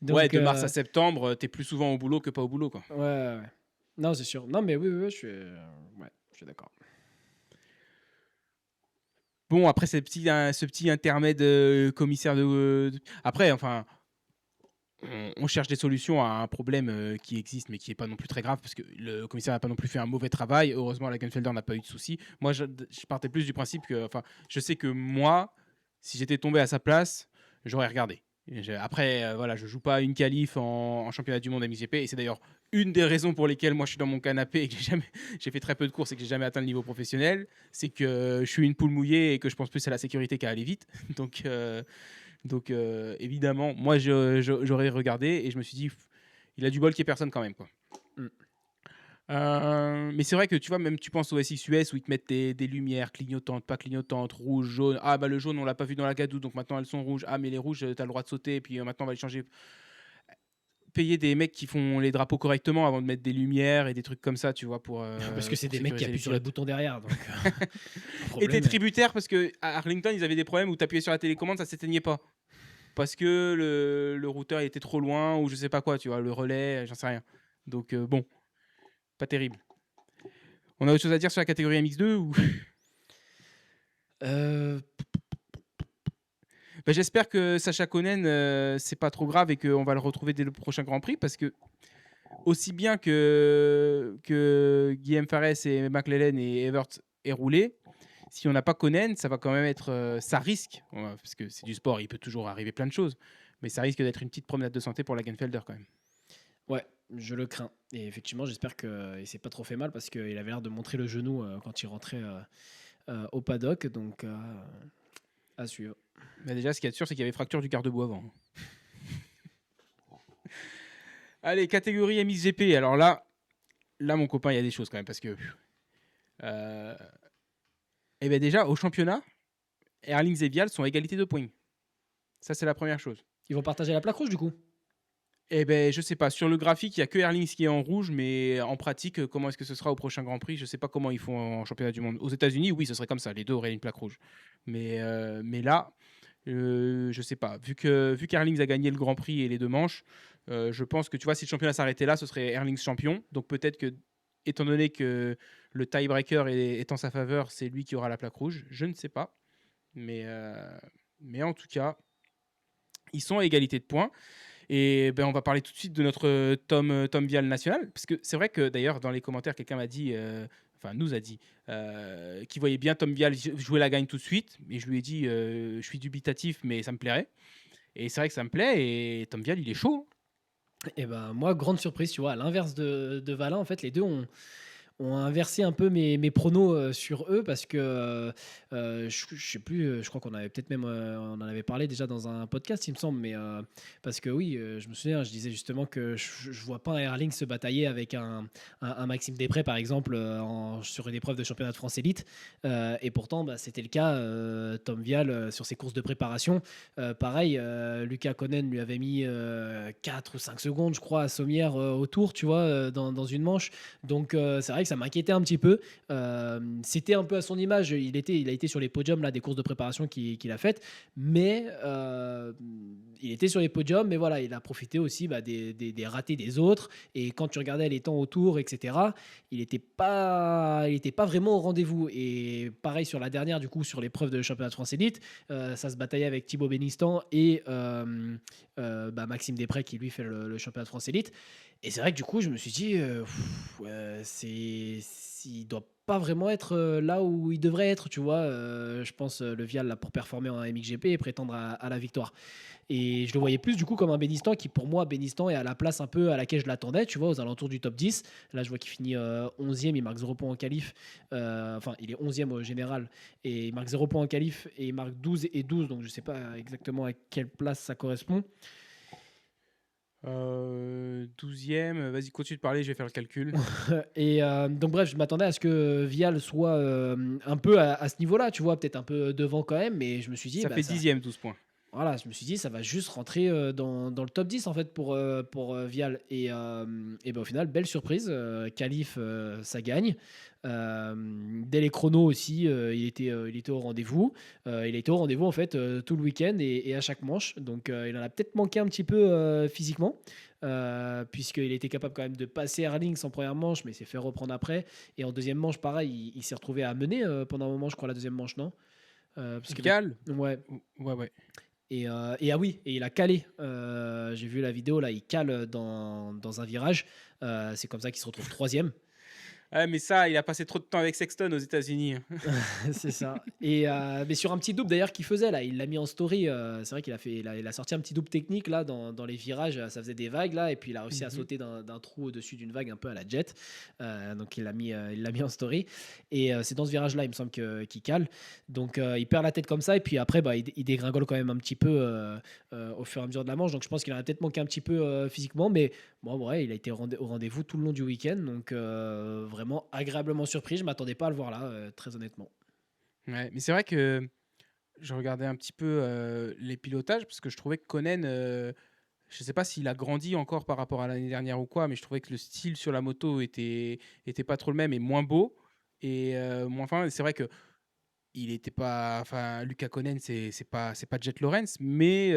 A: Ouais,
B: Donc,
A: de mars à septembre, t'es plus souvent au boulot que pas au boulot, quoi.
B: ouais, ouais, ouais. Non, c'est sûr. Non, mais oui, oui, oui, ouais, je suis d'accord.
A: Bon, après, ce petit intermède commissaire Après, enfin, on cherche des solutions à un problème qui existe, mais qui n'est pas non plus très grave, parce que le commissaire n'a pas non plus fait un mauvais travail. Heureusement, la Gunfelder n'a pas eu de soucis. Moi, je partais plus du principe que, enfin, je sais que moi, si j'étais tombé à sa place, j'aurais regardé. Après, voilà, je joue pas une qualif en championnat du monde MXGP, et c'est d'ailleurs une des raisons pour lesquelles moi je suis dans mon canapé et que j'ai fait très peu de courses et que j'ai jamais atteint le niveau professionnel, c'est que je suis une poule mouillée et que je pense plus à la sécurité qu'à aller vite. Donc, évidemment, moi, j'aurais regardé et je me suis dit, il a du bol qu'il n'y ait personne quand même, quoi.
B: Mm.
A: Mais c'est vrai que tu vois, même tu penses au SXUS où ils te mettent des lumières clignotantes, pas clignotantes, rouge, jaune. Ah, bah le jaune, on l'a pas vu dans la gadoue, donc maintenant elles sont rouges. Ah, mais les rouges, tu as le droit de sauter, et puis maintenant on va les changer. Payer des mecs qui font les drapeaux correctement avant de mettre des lumières et des trucs comme ça, tu vois,
B: Parce que c'est
A: pour
B: des mecs qui
A: sécuriser
B: appuient
A: les
B: sur les
A: pilotes.
B: boutons derrière. Donc,
A: Et t'es
B: problème.
A: tributaire parce que à Arlington, ils avaient des problèmes où t'appuyais sur la télécommande, ça s'éteignait pas. Parce que le routeur il était trop loin ou je sais pas quoi, tu vois, le relais, j'en sais rien. Donc bon, pas terrible. On a autre chose à dire sur la catégorie MX2 ou...
B: Euh,
A: Bah, j'espère que Sacha Konen, c'est pas trop grave et qu'on va le retrouver dès le prochain Grand Prix parce que aussi bien que Guillaume Farès et McLaren et Evert aient roulé, si on n'a pas Konen, ça va quand même être... ça risque, parce que c'est du sport, il peut toujours arriver plein de choses, mais ça risque d'être une petite promenade de santé pour la Genfelder quand même.
B: ouais, je le crains. Et effectivement, j'espère qu'il s'est pas trop fait mal parce qu'il avait l'air de montrer le genou quand il rentrait au paddock. Donc, à suivre.
A: Bah déjà, ce qu'il y a de sûr, c'est qu'il y avait fracture du garde-boue avant. Allez, catégorie MXGP. Alors là, mon copain, il y a des choses quand même parce que... et bien déjà, au championnat, Erlings et Vial sont à égalité de points. Ça, c'est la première chose.
B: Ils vont partager la plaque rouge du coup.
A: Eh ben, je sais pas. Sur le graphique, il y a que Erlings qui est en rouge, mais en pratique, comment est-ce que ce sera au prochain Grand Prix? Je sais pas comment ils font en championnat du monde. Aux États-Unis, oui, ce serait comme ça. Les deux auraient une plaque rouge. Mais là, je sais pas. Vu qu'Erlings a gagné le Grand Prix et les deux manches, je pense que tu vois, si le championnat s'arrêtait là, ce serait Erlings champion. Donc peut-être que, étant donné que le tiebreaker est en sa faveur, c'est lui qui aura la plaque rouge. Je ne sais pas. Mais en tout cas, ils sont à égalité de points. Et ben, on va parler tout de suite de notre Tom Vial national. Parce que c'est vrai que d'ailleurs, dans les commentaires, quelqu'un m'a dit, enfin nous a dit, qu'il voyait bien Tom Vial jouer la gagne tout de suite. Et je lui ai dit, je suis dubitatif, mais ça me plairait. Et c'est vrai que ça me plaît. Et Tom Vial, il est chaud.
B: Et ben moi, grande surprise, tu vois, à l'inverse de Valin, en fait, les deux ont ont inversé un peu mes pronos sur eux parce que je sais plus, je crois qu'on avait peut-être même on en avait parlé déjà dans un podcast, il me semble, mais parce que oui, je me souviens, je disais justement que je vois pas un Erling se batailler avec un Maxime Després par exemple sur une épreuve de championnat de France élite. Et pourtant, bah, c'était le cas. Tom Vial sur ses courses de préparation, pareil, Lucas Konen lui avait mis 4 ou 5 secondes, je crois, à Sommière au tour, tu vois, dans une manche. Donc c'est vrai que ça m'inquiétait un petit peu. C'était un peu à son image. Il a été sur les podiums là, des courses de préparation qu'il a faites, mais il était sur les podiums, mais voilà, il a profité aussi bah, des ratés des autres. Et quand tu regardais les temps autour, etc., il était pas vraiment au rendez-vous. Et pareil sur la dernière, du coup, sur l'épreuve de championnat de France élite, ça se bataillait avec Thibaut Bénistan et bah, Maxime Després qui lui fait le championnat de France élite. Et c'est vrai que du coup, je me suis dit, il doit pas vraiment être là où il devrait être, tu vois. Je pense le Vial là pour performer en MXGP et prétendre à la victoire. Et je le voyais plus du coup comme un Bénistan qui, pour moi, Bénistan est à la place un peu à laquelle je l'attendais, tu vois, aux alentours du top 10. Là, je vois qu'il finit 11e, il marque 0 points en qualif. Enfin, il est 11e au général et il marque 0 points en qualif et il marque 12 et 12, donc je sais pas exactement à quelle place ça correspond.
A: 12e, vas-y, continue de parler, je vais faire le calcul.
B: Et donc bref, je m'attendais à ce que Vial soit un peu à ce niveau-là, tu vois, peut-être un peu devant quand même, mais je me suis dit,
A: Ça
B: bah,
A: fait
B: ça,
A: 10e, 12 points.
B: voilà, je me suis dit, ça va juste rentrer dans le top 10 en fait pour Vial. Et ben, au final, belle surprise. Qualif, ça gagne. Dès les chronos aussi, il était au rendez-vous. Il était au rendez-vous en fait tout le week-end et à chaque manche. Donc il en a peut-être manqué un petit peu physiquement. Puisqu'il était capable quand même de passer Erlings en première manche, mais il s'est fait reprendre après. Et en deuxième manche, pareil, il s'est retrouvé à mener pendant un moment, je crois, la deuxième manche, non? Parce que
A: Gal.
B: ouais,
A: Ouais, ouais.
B: et ah oui, et il a calé. J'ai vu la vidéo là, il cale dans un virage. C'est comme ça qu'il se retrouve troisième.
A: Ouais, mais ça, il a passé trop de temps avec Sexton aux États-Unis.
B: C'est ça. Et mais sur un petit double d'ailleurs qu'il faisait là, il l'a mis en story. C'est vrai qu'il a sorti un petit double technique là dans les virages. Ça faisait des vagues là, et puis il a réussi à
A: Mhm.
B: sauter d'un trou au-dessus d'une vague un peu à la jet. Donc il l'a mis en story. Et c'est dans ce virage là, il me semble qu'il cale. Donc il perd la tête comme ça, et puis après bah, il dégringole quand même un petit peu au fur et à mesure de la manche. Donc je pense qu'il aurait peut-être manqué un petit peu physiquement, mais bon ouais, il a été au rendez-vous tout le long du week-end. Donc vraiment agréablement surpris. Je m'attendais pas à le voir là, très honnêtement.
A: Ouais, mais c'est vrai que je regardais un petit peu les pilotages parce que je trouvais que Konen, je sais pas s'il a grandi encore par rapport à l'année dernière ou quoi, mais je trouvais que le style sur la moto était pas trop le même et moins beau et moins fin. C'est vrai que il était pas, enfin Lucas Konen, c'est pas Jet Lawrence, mais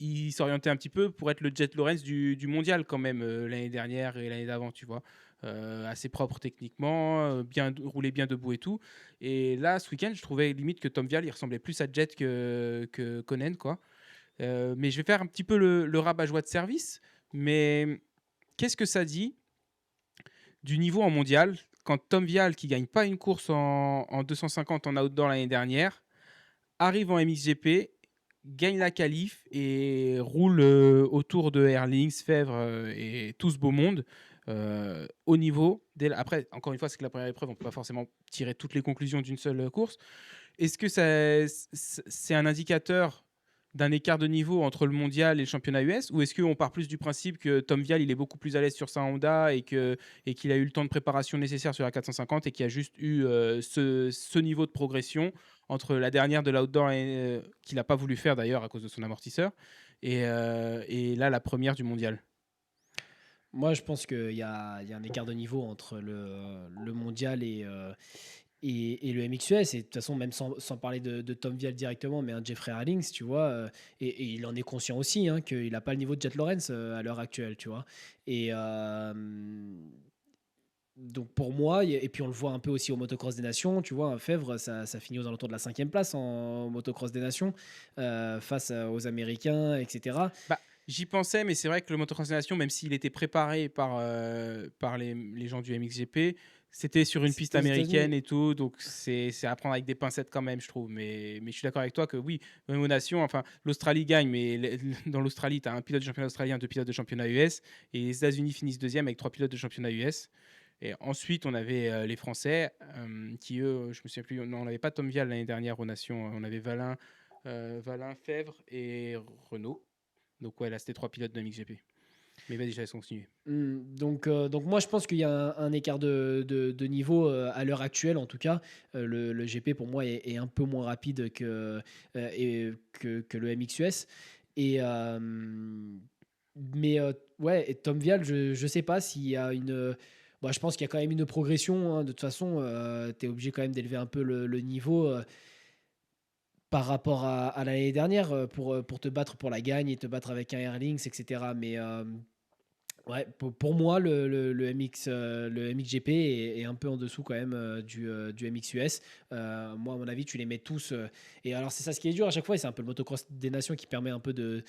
A: il s'orientait un petit peu pour être le Jet Lawrence du mondial quand même l'année dernière et l'année d'avant, tu vois. Assez propre techniquement, bien roulé bien debout et tout. Et là, ce week-end, je trouvais limite que Tom Vial, il ressemblait plus à Jet que Conan, quoi. Mais je vais faire un petit peu le rabat-joie de service. Mais qu'est-ce que ça dit du niveau en mondial quand Tom Vial, qui gagne pas une course en 250 en outdoor l'année dernière, arrive en MXGP, gagne la qualif et roule autour de Erlings, Fèvre et tout ce beau monde au niveau. Après, encore une fois, c'est que la première épreuve, on ne peut pas forcément tirer toutes les conclusions d'une seule course. Est-ce que c'est un indicateur d'un écart de niveau entre le mondial et le championnat US, ou est-ce qu'on part plus du principe que Tom Vial il est beaucoup plus à l'aise sur sa Honda et qu'il a eu le temps de préparation nécessaire sur la 450 et qu'il a juste eu ce niveau de progression entre la dernière de l'outdoor qu'il n'a pas voulu faire d'ailleurs à cause de son amortisseur et là la première du mondial.
B: Moi, je pense qu'il y a un écart de niveau entre le mondial et le MXUS. Et de toute façon, même sans parler de Tom Vial directement, mais un Jeffrey Harlings, tu vois, et il en est conscient aussi, hein, qu'il n'a pas le niveau de Jet Lawrence à l'heure actuelle, tu vois. Et donc pour moi, et puis on le voit un peu aussi au motocross des nations, tu vois, Fèvre, ça finit aux alentours de la cinquième place en motocross des nations face aux Américains, etc.
A: Bah, j'y pensais, mais c'est vrai que le motocross des nations, même s'il était préparé par les gens du MXGP, c'était sur une piste
B: C'était aux États-Unis.
A: américaine et tout, donc c'est à prendre avec des pincettes quand même, je trouve. Mais je suis d'accord avec toi que oui, même aux nations, enfin, l'Australie gagne, mais dans l'Australie, tu as un pilote de championnat australien, deux pilotes de championnat US, et les États-Unis finissent deuxième avec trois pilotes de championnat US. Et ensuite, on avait les Français qui, eux, je me souviens plus, non, on n'avait pas Tom Vial l'année dernière aux Nations, on avait Valin, Fèvre et Renault. Donc ouais, là, c'était 3 pilotes de MXGP. Mais vas-y, je laisse continuer.
B: Donc moi je pense qu'il y a un écart de niveau à l'heure actuelle en tout cas. Le GP pour moi est un peu moins rapide que le MXUS. Et, ouais, et Tom Vial, je sais pas s'il y a une. Bon, je pense qu'il y a quand même une progression, hein. De toute façon, tu es obligé quand même d'élever un peu le niveau par rapport à l'année dernière pour te battre pour la gagne et te battre avec un Airlings, etc. Mais ouais, pour moi, le MXGP est un peu en dessous quand même du MXUS. Moi, à mon avis, tu les mets tous. Et alors, c'est ça ce qui est dur à chaque fois. Et c'est un peu le motocross des nations qui permet un peu de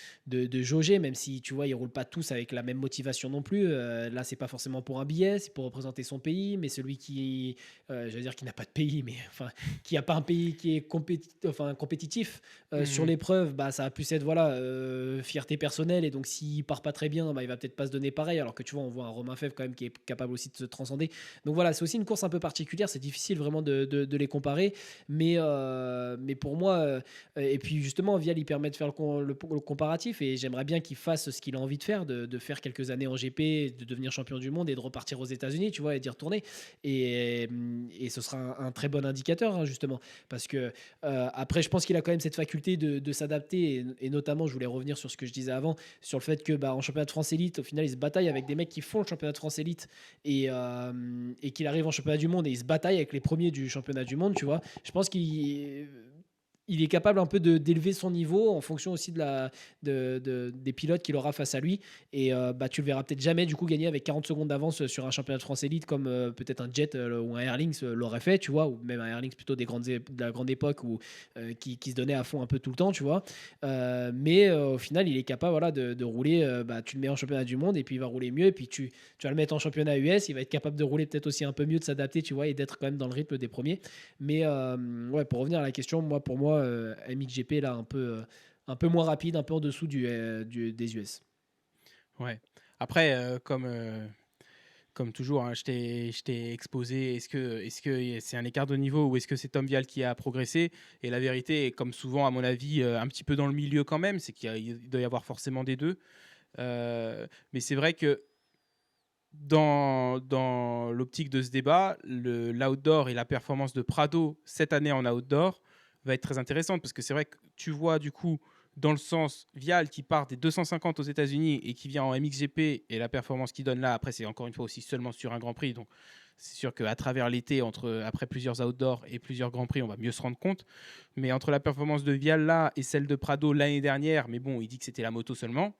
B: jauger, même si tu vois, ils roulent pas tous avec la même motivation non plus. Là, c'est pas forcément pour un billet, c'est pour représenter son pays. Mais celui je veux dire, qui n'a pas de pays, mais enfin, qui a pas un pays qui est compétitif sur
A: Mhm.
B: l'épreuve, bah, ça va plus être voilà, fierté personnelle. Et donc, s'il part pas très bien, bah, il va peut-être pas se donner pareil. Alors que tu vois, on voit un Romain Fèvre quand même qui est capable aussi de se transcender. Donc voilà, c'est aussi une course un peu particulière. C'est difficile vraiment de les comparer. Mais pour moi, et puis justement, Vial, il permet de faire le comparatif. Et j'aimerais bien qu'il fasse ce qu'il a envie de faire, de faire quelques années en GP, de devenir champion du monde et de repartir aux États-Unis, tu vois, et d'y retourner. Et ce sera un très bon indicateur, hein, justement. Parce que après, je pense qu'il a quand même cette faculté de s'adapter. Et notamment, je voulais revenir sur ce que je disais avant, sur le fait que bah, en championnat de France élite, au final, il se bataille avec des mecs qui font le championnat de France élite et qu'il arrive en championnat du monde et il se bataille avec les premiers du championnat du monde, tu vois. Je pense qu'il est capable un peu d'élever son niveau en fonction aussi des pilotes qu'il aura face à lui. Et bah, tu le verras peut-être jamais du coup gagner avec 40 secondes d'avance sur un championnat de France élite comme peut-être un Jet ou un Airlings l'aurait fait, tu vois, ou même un Airlings plutôt de la grande époque qui se donnait à fond un peu tout le temps, tu vois. Mais au final, il est capable voilà, de rouler. Bah, tu le mets en championnat du monde et puis il va rouler mieux. Et puis tu vas le mettre en championnat US, il va être capable de rouler peut-être aussi un peu mieux, de s'adapter, tu vois, et d'être quand même dans le rythme des premiers. Mais ouais, pour revenir à la question, pour moi, MXGP là un peu moins rapide, un peu en dessous des US.
A: Ouais. Après, comme toujours, hein, je t'ai exposé, est-ce que c'est un écart de niveau ou est-ce que c'est Tom Vial qui a progressé? Et la vérité est, comme souvent, à mon avis, un petit peu dans le milieu quand même, c'est qu'il doit y avoir forcément des deux. Mais c'est vrai que dans l'optique de ce débat, l'outdoor et la performance de Prado cette année en outdoor va être très intéressante parce que c'est vrai que tu vois du coup dans le sens Vial qui part des 250 aux États-Unis et qui vient en MXGP et la performance qu'il donne là, après c'est encore une fois aussi seulement sur un Grand Prix, donc c'est sûr qu'à travers l'été, après plusieurs outdoors et plusieurs Grands Prix, on va mieux se rendre compte. Mais entre la performance de Vial là et celle de Prado l'année dernière, mais bon, il dit que c'était la moto seulement,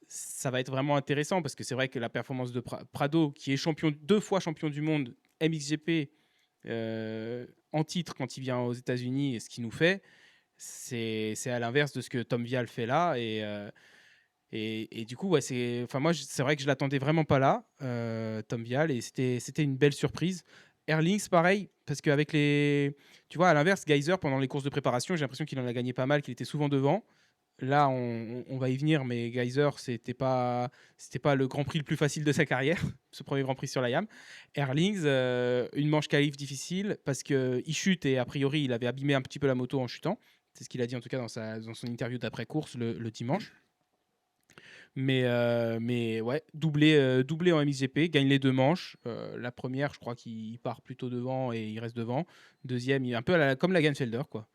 A: ça va être vraiment intéressant parce que c'est vrai que la performance de Prado, qui est deux fois champion du monde MXGP en titre quand il vient aux États-Unis, et ce qu'il nous fait, c'est à l'inverse de ce que Tom Vial fait là. Et du coup, ouais, moi, c'est vrai que je l'attendais vraiment pas là, Tom Vial, et c'était une belle surprise. Erlings, pareil, parce qu'avec les. Tu vois, à l'inverse, Geyser, pendant les courses de préparation, j'ai l'impression qu'il en a gagné pas mal, qu'il était souvent devant. Là, on va y venir, mais Geyser, c'était pas le Grand Prix le plus facile de sa carrière, ce premier Grand Prix sur la YAM. Erlings, une manche qualif difficile parce qu'il chute et a priori, il avait abîmé un petit peu la moto en chutant. C'est ce qu'il a dit en tout cas dans son interview d'après-course le dimanche. Mais ouais, doublé en MXGP, gagne les deux manches. La première, je crois qu'il part plutôt devant et il reste devant. Deuxième, il est un peu comme la Ganfelder, quoi.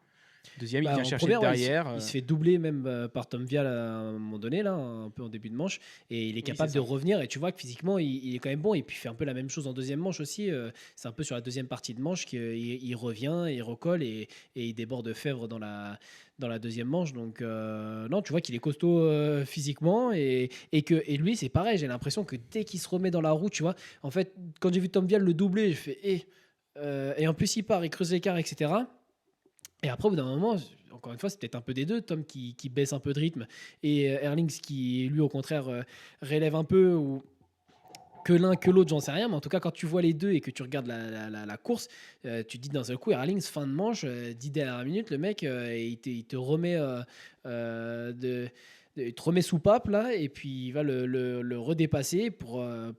A: Deuxième, il
B: Bah,
A: vient
B: en
A: chercher de
B: première, ouais,
A: derrière.
B: il se fait doubler même par Tom Vial à un moment donné, là, un peu en début de manche. Et il est
A: Oui, c'est
B: capable de
A: ça.
B: revenir. Et tu vois que physiquement, il est quand même bon. Et puis il fait un peu la même chose en deuxième manche aussi. C'est un peu sur la deuxième partie de manche qu'il il revient, il recolle et il déborde Fèvre dans la deuxième manche. Donc, non, tu vois qu'il est costaud physiquement. Et lui, c'est pareil. J'ai l'impression que dès qu'il se remet dans la roue, tu vois, en fait, quand j'ai vu Tom Vial le doubler, je fais et en plus, il part, il creuse l'écart, etc. Et après, au bout d'un moment, encore une fois, c'est peut-être un peu des deux. Tom qui baisse un peu de rythme et Erlings qui, lui, au contraire, relève un peu ou que l'un que l'autre, j'en sais rien. Mais en tout cas, quand tu vois les deux et que tu regardes la course, tu te dis d'un seul coup, Erlings, fin de manche, 10 dernières minutes, le mec, il te remet Il te remet sous pape là, et puis il va le redépasser pour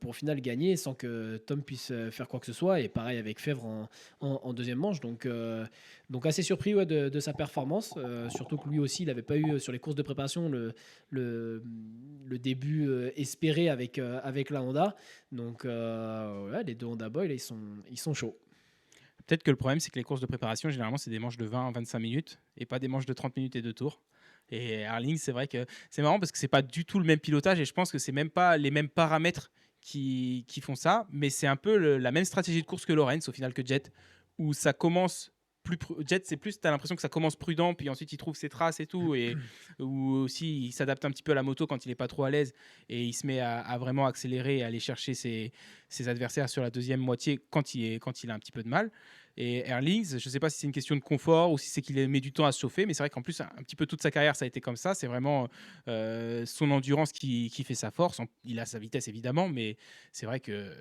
B: au final gagner sans que Tom puisse faire quoi que ce soit. Et pareil avec Fèvre en deuxième manche. Donc assez surpris ouais, de sa performance. Surtout que lui aussi, il n'avait pas eu sur les courses de préparation le, le début espéré avec la Honda. Donc ouais, les deux Honda Boy, là, ils sont chauds.
A: Peut-être que le problème, c'est que les courses de préparation, généralement, c'est des manches de 20 à 25 minutes et pas des manches de 30 minutes et 2 tours. Et Erling, c'est vrai que c'est marrant parce que c'est pas du tout le même pilotage et je pense que c'est même pas les mêmes paramètres qui font ça, mais c'est un peu la même stratégie de course que Lorenz au final que Jet, où ça commence Jet, c'est plus, t'as l'impression que ça commence prudent, puis ensuite il trouve ses traces et tout, et ou aussi il s'adapte un petit peu à la moto quand il est pas trop à l'aise et il se met à vraiment accélérer et aller chercher ses adversaires sur la deuxième moitié quand il a un petit peu de mal. Et Erlings, je ne sais pas si c'est une question de confort ou si c'est qu'il met du temps à se chauffer, mais c'est vrai qu'en plus, un petit peu toute sa carrière, ça a été comme ça. C'est vraiment son endurance qui fait sa force. Il a sa vitesse, évidemment, mais c'est vrai que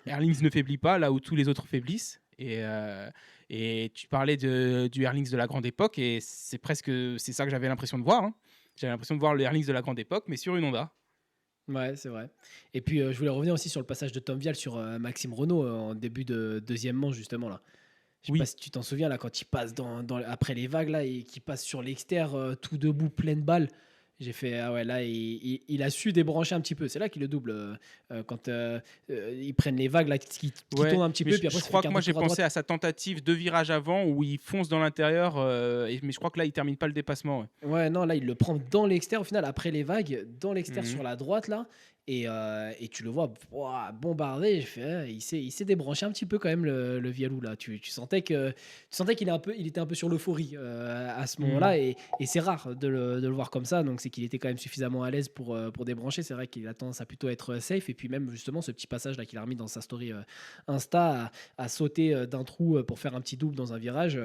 A: Erlings ne faiblit pas là où tous les autres faiblissent. Et tu parlais du Erlings de la grande époque, et c'est ça que j'avais l'impression de voir. Hein. J'avais l'impression de voir le Erlings de la grande époque, mais sur une Honda.
B: Ouais, c'est vrai. Et puis, je voulais revenir aussi sur le passage de Tom Vial sur Maxime Renault en début de deuxième manche, justement, là. Je sais pas
A: Oui,
B: si tu t'en souviens, là, quand il passe après les vagues, là, et qu'il passe sur l'extérieur, tout debout, pleine balle. J'ai fait, ah ouais, là, il a su débrancher un petit peu. C'est là qu'il le double. Quand ils prennent les vagues, là, qui
A: ouais,
B: tournent un petit
A: mais
B: peu, puis
A: je
B: après, ça fait
A: crois que
B: quart
A: moi
B: de
A: j'ai
B: tour à
A: pensé
B: droite.
A: à sa tentative de virage avant où il fonce dans l'intérieur, mais je crois que là il termine pas le dépassement. Ouais.
B: Ouais, non, là, il le prend dans l'extérieur, au final, après les vagues, dans l'extérieur
A: Mhm.
B: sur la droite, là, et tu le vois ouah, bombarder. J'ai fait, ah, il s'est débranché un petit peu quand même, le Vialou, là. Tu sentais il était un peu sur l'euphorie à ce
A: Mhm.
B: moment-là, et c'est rare de le voir comme ça, donc c'est qu'il était quand même suffisamment à l'aise pour débrancher. C'est vrai qu'il a tendance à plutôt être safe, et puis même, justement, ce petit passage là qu'il a remis dans sa story Insta, à sauter d'un trou pour faire un petit double dans un virage.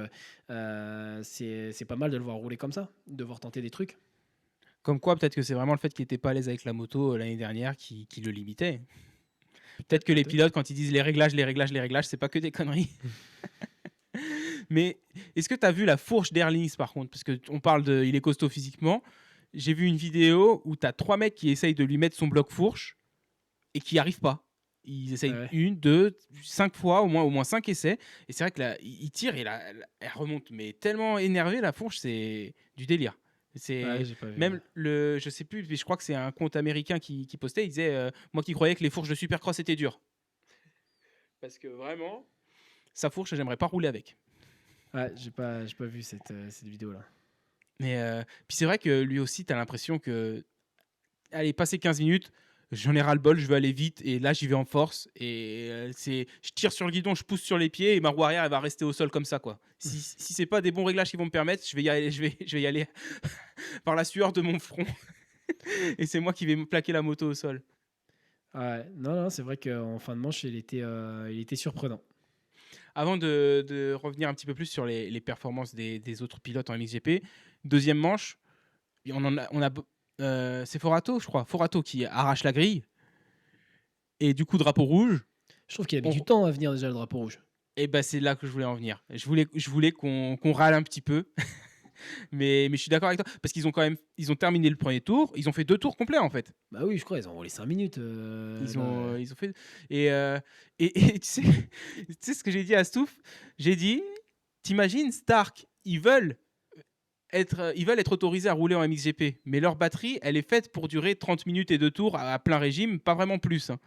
B: C'est pas mal de le voir rouler comme ça, de voir tenter des trucs.
A: Comme quoi, peut-être que c'est vraiment le fait qu'il était pas à l'aise avec la moto l'année dernière qui le limitait. Peut-être que les
B: Peut-être.
A: pilotes, quand ils disent les réglages, les réglages, les réglages, c'est pas que des conneries. Mais est-ce que tu as vu la fourche d'Erlings par contre? Parce qu'on parle de. Il est costaud physiquement. J'ai vu une vidéo où tu as 3 mecs qui essayent de lui mettre son bloc fourche et qui n'y arrivent pas. Ils
B: Ah
A: essayent
B: ouais.
A: une, deux, 5 fois, au moins 5 essais. Et c'est vrai que là, il tire et là, elle remonte. Mais tellement énervé, la fourche, c'est du délire.
B: Ouais,
A: C'est
B: j'ai pas vu.
A: même je sais plus, mais je crois que c'est un compte américain qui postait. Il disait, moi qui croyais que les fourches de Supercross étaient dures. Parce que vraiment, sa fourche, j'aimerais pas rouler avec.
B: Ouais, j'ai pas vu cette vidéo-là.
A: Mais puis c'est vrai que lui aussi, tu as l'impression que, allez, passer 15 minutes, j'en ai ras-le-bol, je veux aller vite, et là j'y vais en force, et je tire sur le guidon, je pousse sur les pieds, et ma roue arrière, elle va rester au sol comme ça, quoi. Si c'est pas des bons réglages qui vont me permettre, je vais y aller, je vais y aller par la sueur de mon front, et c'est moi qui vais me plaquer la moto au sol.
B: Ouais, non, non, c'est vrai qu'en fin de manche, il était surprenant.
A: Avant de revenir un petit peu plus sur les performances des autres pilotes en MXGP, deuxième manche, c'est Forato, je crois, Forato qui arrache la grille, et du coup, drapeau rouge.
B: Je trouve qu'il a mis du
A: On,
B: temps à venir déjà, le drapeau rouge.
A: et ben c'est là que je voulais en venir. Je voulais qu'on râle un petit peu, mais je suis d'accord avec toi parce ils ont terminé le premier tour, ils ont fait 2 tours complets en fait.
B: Bah oui, je crois, ils ont roulé 5 minutes. Là.
A: Ils ont fait et tu sais ce que j'ai dit à Stouff. J'ai dit, t'imagines Stark, ils veulent être autorisés à rouler en MXGP, mais leur batterie, elle est faite pour durer 30 minutes et 2 tours à plein régime, pas vraiment plus. Hein.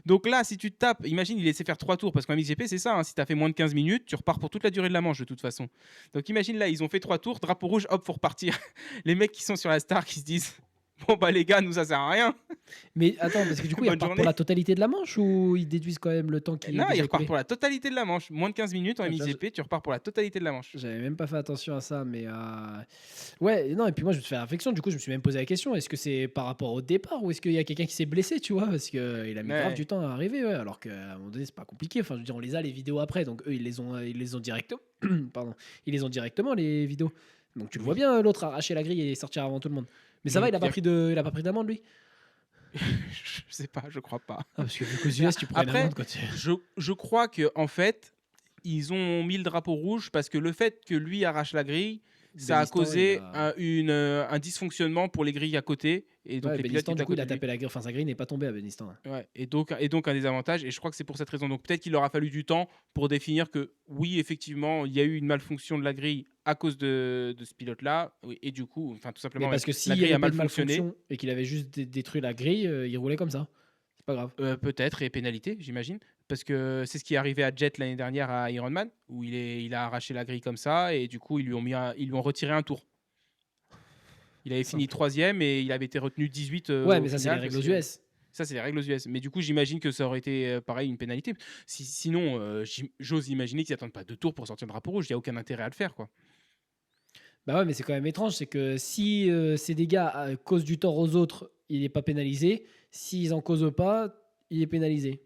A: Donc là, si tu te tapes, imagine, il laissait faire 3 tours, parce qu'en MXGP, c'est ça, hein, si tu as fait moins de 15 minutes, tu repars pour toute la durée de la manche, de toute façon. Donc imagine, là, ils ont fait 3 tours, drapeau rouge, hop, faut repartir. Les mecs qui sont sur la Star, qui se disent, bon, bah les gars, nous, ça sert à rien.
B: Mais attends, parce que du coup, ils
A: Bonne
B: repartent pour
A: journée.
B: la totalité de la manche, ou ils déduisent quand même le temps qui est
A: Non, ils
B: déjà
A: repartent
B: écoulé?
A: pour la totalité de la manche. Moins de 15 minutes en
B: Ah, tu vois,
A: MXGP, tu repars pour la totalité de la manche.
B: j'avais même pas fait attention à ça, mais ouais, non, et puis moi je me suis fait réflexion, du coup je me suis même posé la question, est-ce que c'est par rapport au départ ou est-ce qu'il y a quelqu'un qui s'est blessé, tu vois, parce qu'il a mis grave
A: Ouais.
B: du temps à arriver, ouais, alors qu'à un moment donné c'est pas compliqué, enfin je veux dire, on les a les vidéos après, donc eux ils les ont directement, pardon, ils les ont directement les vidéos, donc tu le vois
A: Oui.
B: bien l'autre arracher la grille et sortir avant tout le monde. Mais ça va,
A: Donc,
B: il a pas pris d'amende lui?
A: je sais pas, je crois pas.
B: Ah, parce que vu qu'aux
A: Mais
B: US tu prends une
A: après,
B: amende quand tu...
A: je crois que en fait, ils ont mis le drapeau rouge parce que le fait que lui arrache la grille, ça a
B: Bénistan, il
A: causé
B: a.
A: un dysfonctionnement pour les grilles à côté. Et donc
B: Ouais,
A: les pilotes qui
B: Bénistan,
A: étaient
B: du
A: à
B: coup, il
A: côté
B: a
A: de lui.
B: tapé la grille. Enfin, sa grille n'est pas tombée à Bénistan, hein.
A: Ouais, et donc un désavantage. Et je crois que c'est pour cette raison. Donc peut-être qu'il aura fallu du temps pour définir que oui, effectivement, il y a eu une malfonction de la grille à cause de ce pilote-là. Oui, et du coup, enfin tout
B: Mais
A: simplement, même,
B: parce que
A: la
B: s'il n'y
A: grille
B: avait
A: a
B: pas eu
A: mal
B: de
A: fonctionné.
B: malfonction et qu'il avait juste détruit la grille, il roulait comme ça. C'est pas grave.
A: Peut-être, et pénalité, j'imagine. Parce que c'est ce qui est arrivé à Jet l'année dernière à Ironman, où il a arraché la grille comme ça, et du coup, ils lui ont retiré un tour. Il avait fini
B: Simple.
A: troisième et il avait été retenu 18
B: Ouais,
A: au
B: mais ça, c'est les
A: final.
B: règles
A: Parce
B: aux
A: que
B: US.
A: ça, c'est les règles aux US. Mais du coup, j'imagine que ça aurait été pareil, une pénalité. Sinon, j'ose imaginer qu'ils n'attendent pas 2 tours pour sortir le drapeau rouge. Il n'y a aucun intérêt à le faire, quoi.
B: Bah ouais, mais c'est quand même étrange. C'est que si ces dégâts causent du tort aux autres, il n'est pas pénalisé. S'ils en causent pas, il est pénalisé.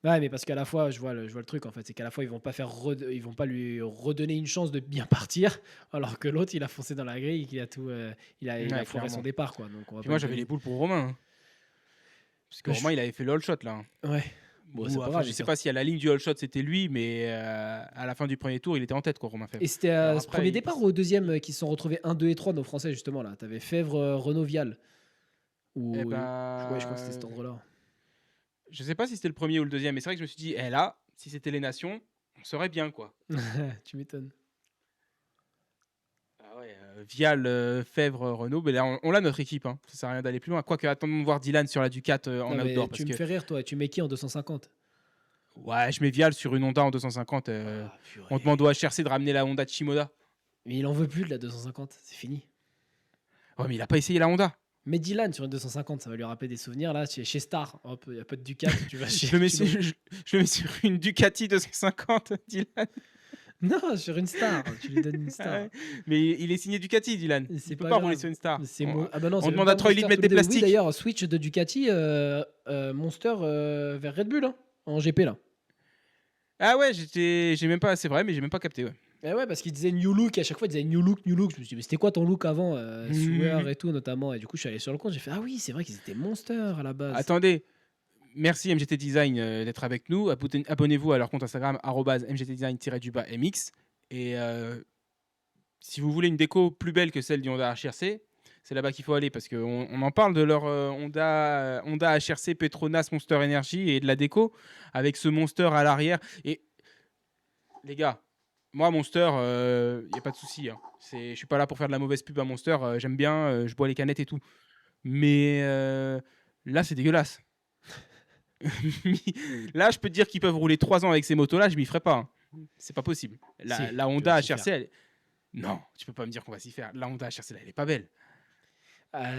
B: Ouais, mais parce qu'à la fois, je vois le truc en fait, c'est qu'à la fois ils vont pas lui redonner une chance de bien partir, alors que l'autre il a foncé dans la grille, et qu'il a tout, il a
A: Ouais,
B: foiré son
A: clairement.
B: départ quoi. Donc on va
A: Puis
B: pas
A: moi,
B: lui
A: j'avais
B: donner.
A: les boules pour Romain, hein. Parce que
B: Bah,
A: Romain, il avait fait le all shot, là, hein.
B: ouais, bon c'est
A: Ou,
B: pas
A: enfin,
B: grave.
A: je sais pas si à la ligne du all shot c'était lui, mais à la fin du premier tour, il était en tête, quoi, Romain Fèvre.
B: Et c'était
A: Alors
B: à ce premier
A: après,
B: départ ou au deuxième qui se sont retrouvés 1, 2 et 3 nos Français justement là. T'avais Fèvre, Renaud, Vial.
A: eh
B: Ou ouais, je crois que c'était cet
A: ben,
B: ordre-là.
A: je sais pas si c'était le premier ou le deuxième, mais c'est vrai que je me suis dit, là, si c'était les nations, on serait bien, quoi.
B: Tu m'étonnes.
A: Ah ouais, Vial, Fèvre, Renault, ben là, on l'a notre équipe, hein. Ça sert à rien d'aller plus loin. Quoique, attendons de voir Dylan sur la Ducat en
B: Non mais
A: outdoor,
B: tu
A: parce
B: me
A: que
B: fais rire toi. Tu mets qui en 250?
A: ouais, je mets Vial sur une Honda en 250.
B: Ah
A: On
B: purée.
A: demande au HRC de ramener la Honda de Shimoda.
B: Mais il en veut plus de la 250. C'est fini.
A: Ouais, mais il a pas essayé la Honda.
B: Mais Dylan sur une 250, ça va lui rappeler des souvenirs là, chez Star. Hop, il n'y a pas de Ducat, tu vas chez.
A: Je le mets
B: tu
A: sur,
B: le-
A: je le mets sur une Ducati 250, Dylan.
B: Non, sur une Star. Tu lui donnes une
A: Ah
B: Star.
A: ouais. Mais il est signé Ducati, Dylan.
B: C'est
A: Il peut
B: pas
A: pas rouler
B: grave.
A: sur une Star.
B: Ah bah non,
A: On
B: c'est même
A: demande
B: pas
A: à Troy Lee de
B: Monster.
A: mettre des
B: Oui,
A: plastiques.
B: d'ailleurs, switch de Ducati, Monster vers Red Bull hein, en GP là.
A: Ah ouais, j'ai même pas, c'est vrai, mais j'ai même pas capté. Ouais.
B: Eh ouais, parce qu'il disait New Look, et à chaque fois il disait New Look, New Look. Je me suis dit, mais c'était quoi ton look avant Swear et tout notamment. Et du coup, je suis allé sur le compte, j'ai fait, ah oui, c'est vrai qu'ils étaient Monster à la base.
A: Attendez, merci MGT Design d'être avec nous. Abonnez-vous à leur compte Instagram @mgtdesign-mx. Et si vous voulez une déco plus belle que celle du Honda HRC, c'est là-bas qu'il faut aller parce qu'on en parle de leur Honda HRC Petronas Monster Energy et de la déco avec ce Monster à l'arrière. Et les gars, moi Monster, il n'y a pas de souci, hein. Je suis pas là pour faire de la mauvaise pub à Monster. J'aime bien, je bois les canettes et tout. Mais là, c'est dégueulasse. Là, je peux te dire qu'ils peuvent rouler 3 ans avec ces motos-là, je m'y ferai pas, hein. C'est pas possible.
B: Si,
A: La
B: tu
A: Honda
B: vas s'y
A: HRC, non, tu peux pas me dire qu'on va s'y faire. La Honda HRC, là, elle est pas belle.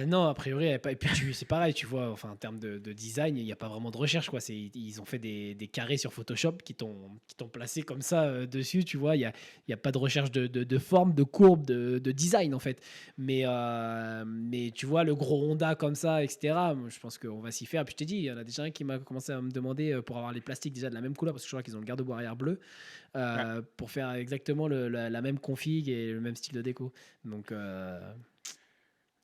B: Non, a priori, elle est pas. Et puis c'est pareil, tu vois, enfin, en termes de design, il n'y a pas vraiment de recherche, quoi. Ils ont fait des carrés sur Photoshop qui t'ont placé comme ça dessus, tu vois. Il y a pas de recherche de forme, de courbe, de design, en fait. Mais tu vois, le gros Honda comme ça, etc., moi, je pense qu'on va s'y faire. Puis je t'ai dit, il y en a déjà un qui m'a commencé à me demander pour avoir les plastiques déjà de la même couleur, parce que je crois qu'ils ont le garde-boue arrière bleu,
A: Ouais.
B: pour faire exactement la même config et le même style de déco. Donc.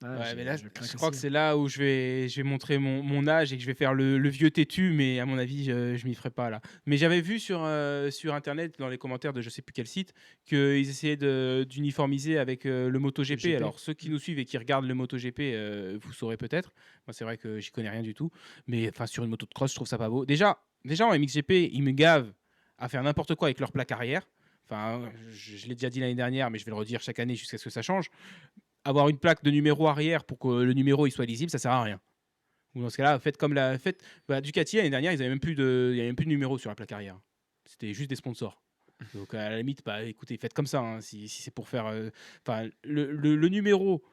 A: Ouais, mais là,
B: Je crains
A: je crois que
B: aussi, hein.
A: c'est là où je vais montrer mon âge et que je vais faire le vieux têtu, mais à mon avis, je m'y ferai pas là. Mais j'avais vu sur Internet, dans les commentaires de je sais plus quel site, qu'ils essayaient d'uniformiser avec le MotoGP.
B: GP.
A: Alors, ceux qui nous suivent et qui regardent le MotoGP, vous saurez peut-être. Moi, c'est vrai que j'y connais rien du tout. Mais enfin, sur une moto de cross, je trouve ça pas beau. Déjà en MXGP, ils me gavent à faire n'importe quoi avec leur plaque arrière. Enfin, je l'ai déjà dit l'année dernière, mais je vais le redire chaque année jusqu'à ce que ça change. Avoir une plaque de numéro arrière pour que le numéro il soit lisible, ça sert à rien. Ou dans ce cas-là, Ducati l'année dernière, il n'y avait même plus de numéro sur la plaque arrière. C'était juste des sponsors. Donc à la limite, bah, écoutez, faites comme ça, hein, si c'est pour faire. Enfin, le numéro.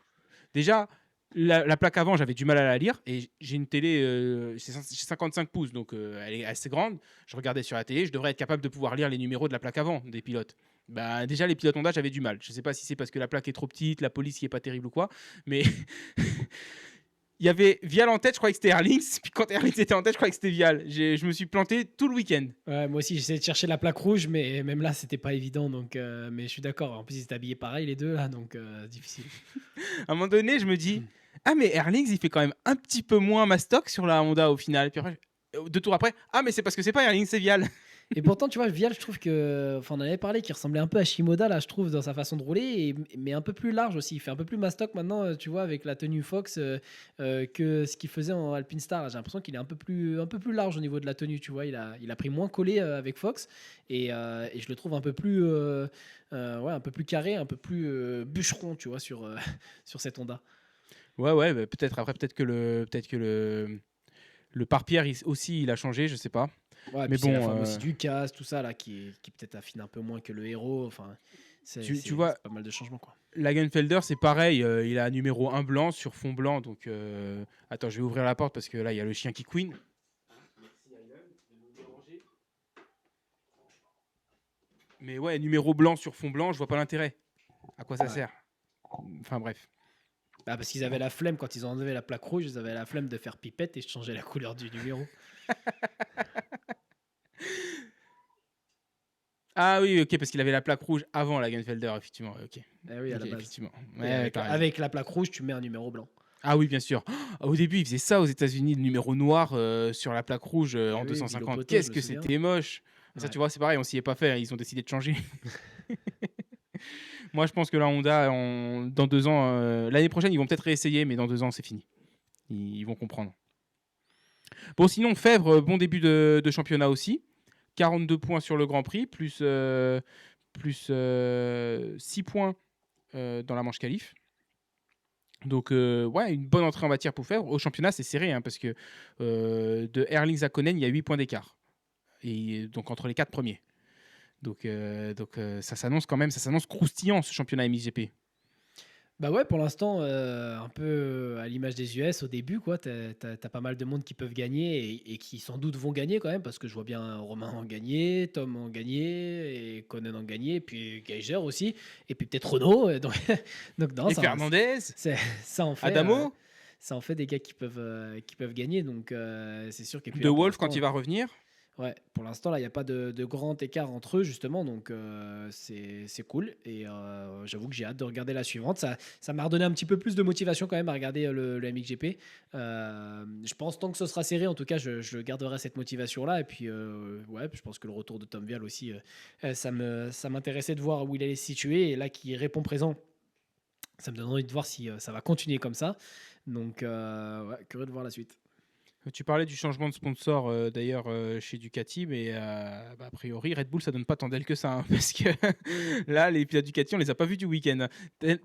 A: Déjà, la plaque avant, j'avais du mal à la lire et j'ai une télé, j'ai 55 pouces, donc elle est assez grande. Je regardais sur la télé, je devrais être capable de pouvoir lire les numéros de la plaque avant des pilotes. Bah, déjà, les pilotes Honda, j'avais du mal. Je ne sais pas si c'est parce que la plaque est trop petite, la police qui est pas terrible ou quoi, mais il y avait Vial en tête, je croyais que c'était Erlings. Puis quand Erlings était en tête, je croyais que c'était Vial. Je me suis planté tout le week-end.
B: Ouais, moi aussi, j'essayais de chercher la plaque rouge, mais même là, c'était pas évident. Donc, mais je suis d'accord. En plus, ils étaient habillés pareil, les deux, là, donc difficile.
A: À un moment donné, je me dis, ah, mais Erlings, il fait quand même un petit peu moins mastoc sur la Honda au final. Puis après, 2 tours après, ah, mais c'est parce que c'est pas Erlings, c'est Vial.
B: Et pourtant, tu vois, Vial, je trouve que, enfin, on en avait parlé, qui ressemblait un peu à Shimoda, là, je trouve, dans sa façon de rouler, mais un peu plus large aussi. Il fait un peu plus mastoc maintenant, tu vois, avec la tenue Fox, que ce qu'il faisait en Alpine Star. J'ai l'impression qu'il est un peu plus large au niveau de la tenue, tu vois. Il a pris moins collé avec Fox, et je le trouve un peu plus, ouais, un peu plus carré, un peu plus bûcheron, tu vois, sur, sur cette Honda.
A: Ouais, ouais, bah, peut-être après, peut-être que le pare-pierre aussi, il a changé, je sais pas.
B: Ouais, et
A: Mais
B: puis c'est la
A: bon,
B: forme aussi du casque, tout ça, là, qui peut-être affine un peu moins que le héros. Enfin,
A: tu vois,
B: c'est pas mal de changements, quoi.
A: Lagenfelder, c'est pareil, il a un numéro 1 blanc sur fond blanc. Donc, attends, je vais ouvrir la porte parce que là, il y a le chien qui queen. Mais ouais, numéro blanc sur fond blanc, je vois pas l'intérêt. À quoi ça
B: Ouais.
A: sert? Enfin bref.
B: Bah, parce qu'ils avaient la flemme, quand ils ont enlevé la plaque rouge, ils avaient la flemme de faire pipette et de changer la couleur du numéro.
A: Ah oui, ok, parce qu'il avait la plaque rouge avant Lagenfelder, effectivement. Ok,
B: Eh oui, à
A: ok,
B: la base.
A: effectivement.
B: Et
A: Ouais, t'as raison.
B: avec la plaque rouge, tu mets un numéro blanc.
A: Ah oui, bien sûr. Au début, ils faisaient ça aux États-Unis, le numéro noir sur la plaque rouge
B: Eh
A: en
B: oui,
A: 250.
B: Villopoto, je
A: Qu'est-ce
B: me
A: que
B: souviens.
A: c'était moche. Ça,
B: Ouais.
A: tu vois, c'est pareil, on s'y est pas fait, hein, ils ont décidé de changer. Moi, je pense que la Honda, dans 2 ans, l'année prochaine, ils vont peut-être réessayer, mais dans 2 ans, c'est fini. Ils vont comprendre. Bon, sinon, Fèvre, bon début de championnat aussi. 42 points sur le Grand Prix, plus 6 points dans la manche qualif. Donc, ouais, une bonne entrée en matière pour Fèvre. Au championnat, c'est serré, hein, parce que de Erlings à Konen, il y a 8 points d'écart. Et donc, entre les 4 premiers. Donc, ça s'annonce quand même, ça s'annonce croustillant, ce championnat MXGP.
B: Bah ouais, pour l'instant, un peu à l'image des US au début, quoi. T'as pas mal de monde qui peuvent gagner et qui sans doute vont gagner quand même, parce que je vois bien Romain en gagner, Tom en gagner, et Conan en gagner, et puis Geiger aussi, et puis peut-être Renault. Donc, donc non,
A: Et Fernandez,
B: c'est- ça en fait, euh,
A: Adamo,
B: ça en fait des gars qui peuvent gagner. Donc c'est sûr. Et puis
A: De
B: là, pour
A: Wolf quand
B: l'instant,
A: il va revenir.
B: ouais, pour l'instant, là, il n'y a pas de grand écart entre eux, justement, donc c'est cool. Et j'avoue que j'ai hâte de regarder la suivante. Ça m'a redonné un petit peu plus de motivation quand même à regarder le MXGP. Je pense, tant que ce sera serré, en tout cas, je garderai cette motivation-là. Et puis, ouais, je pense que le retour de Tom Vial aussi, ça m'intéressait de voir où il allait se situer. Et là, qui répond présent, ça me donne envie de voir si ça va continuer comme ça. Donc, ouais, curieux de voir la suite.
A: Tu parlais du changement de sponsor d'ailleurs chez Ducati, mais bah, a priori Red Bull ça donne pas tant d'ailes que ça, hein, parce que là les pilotes Ducati on les a pas vus du week-end.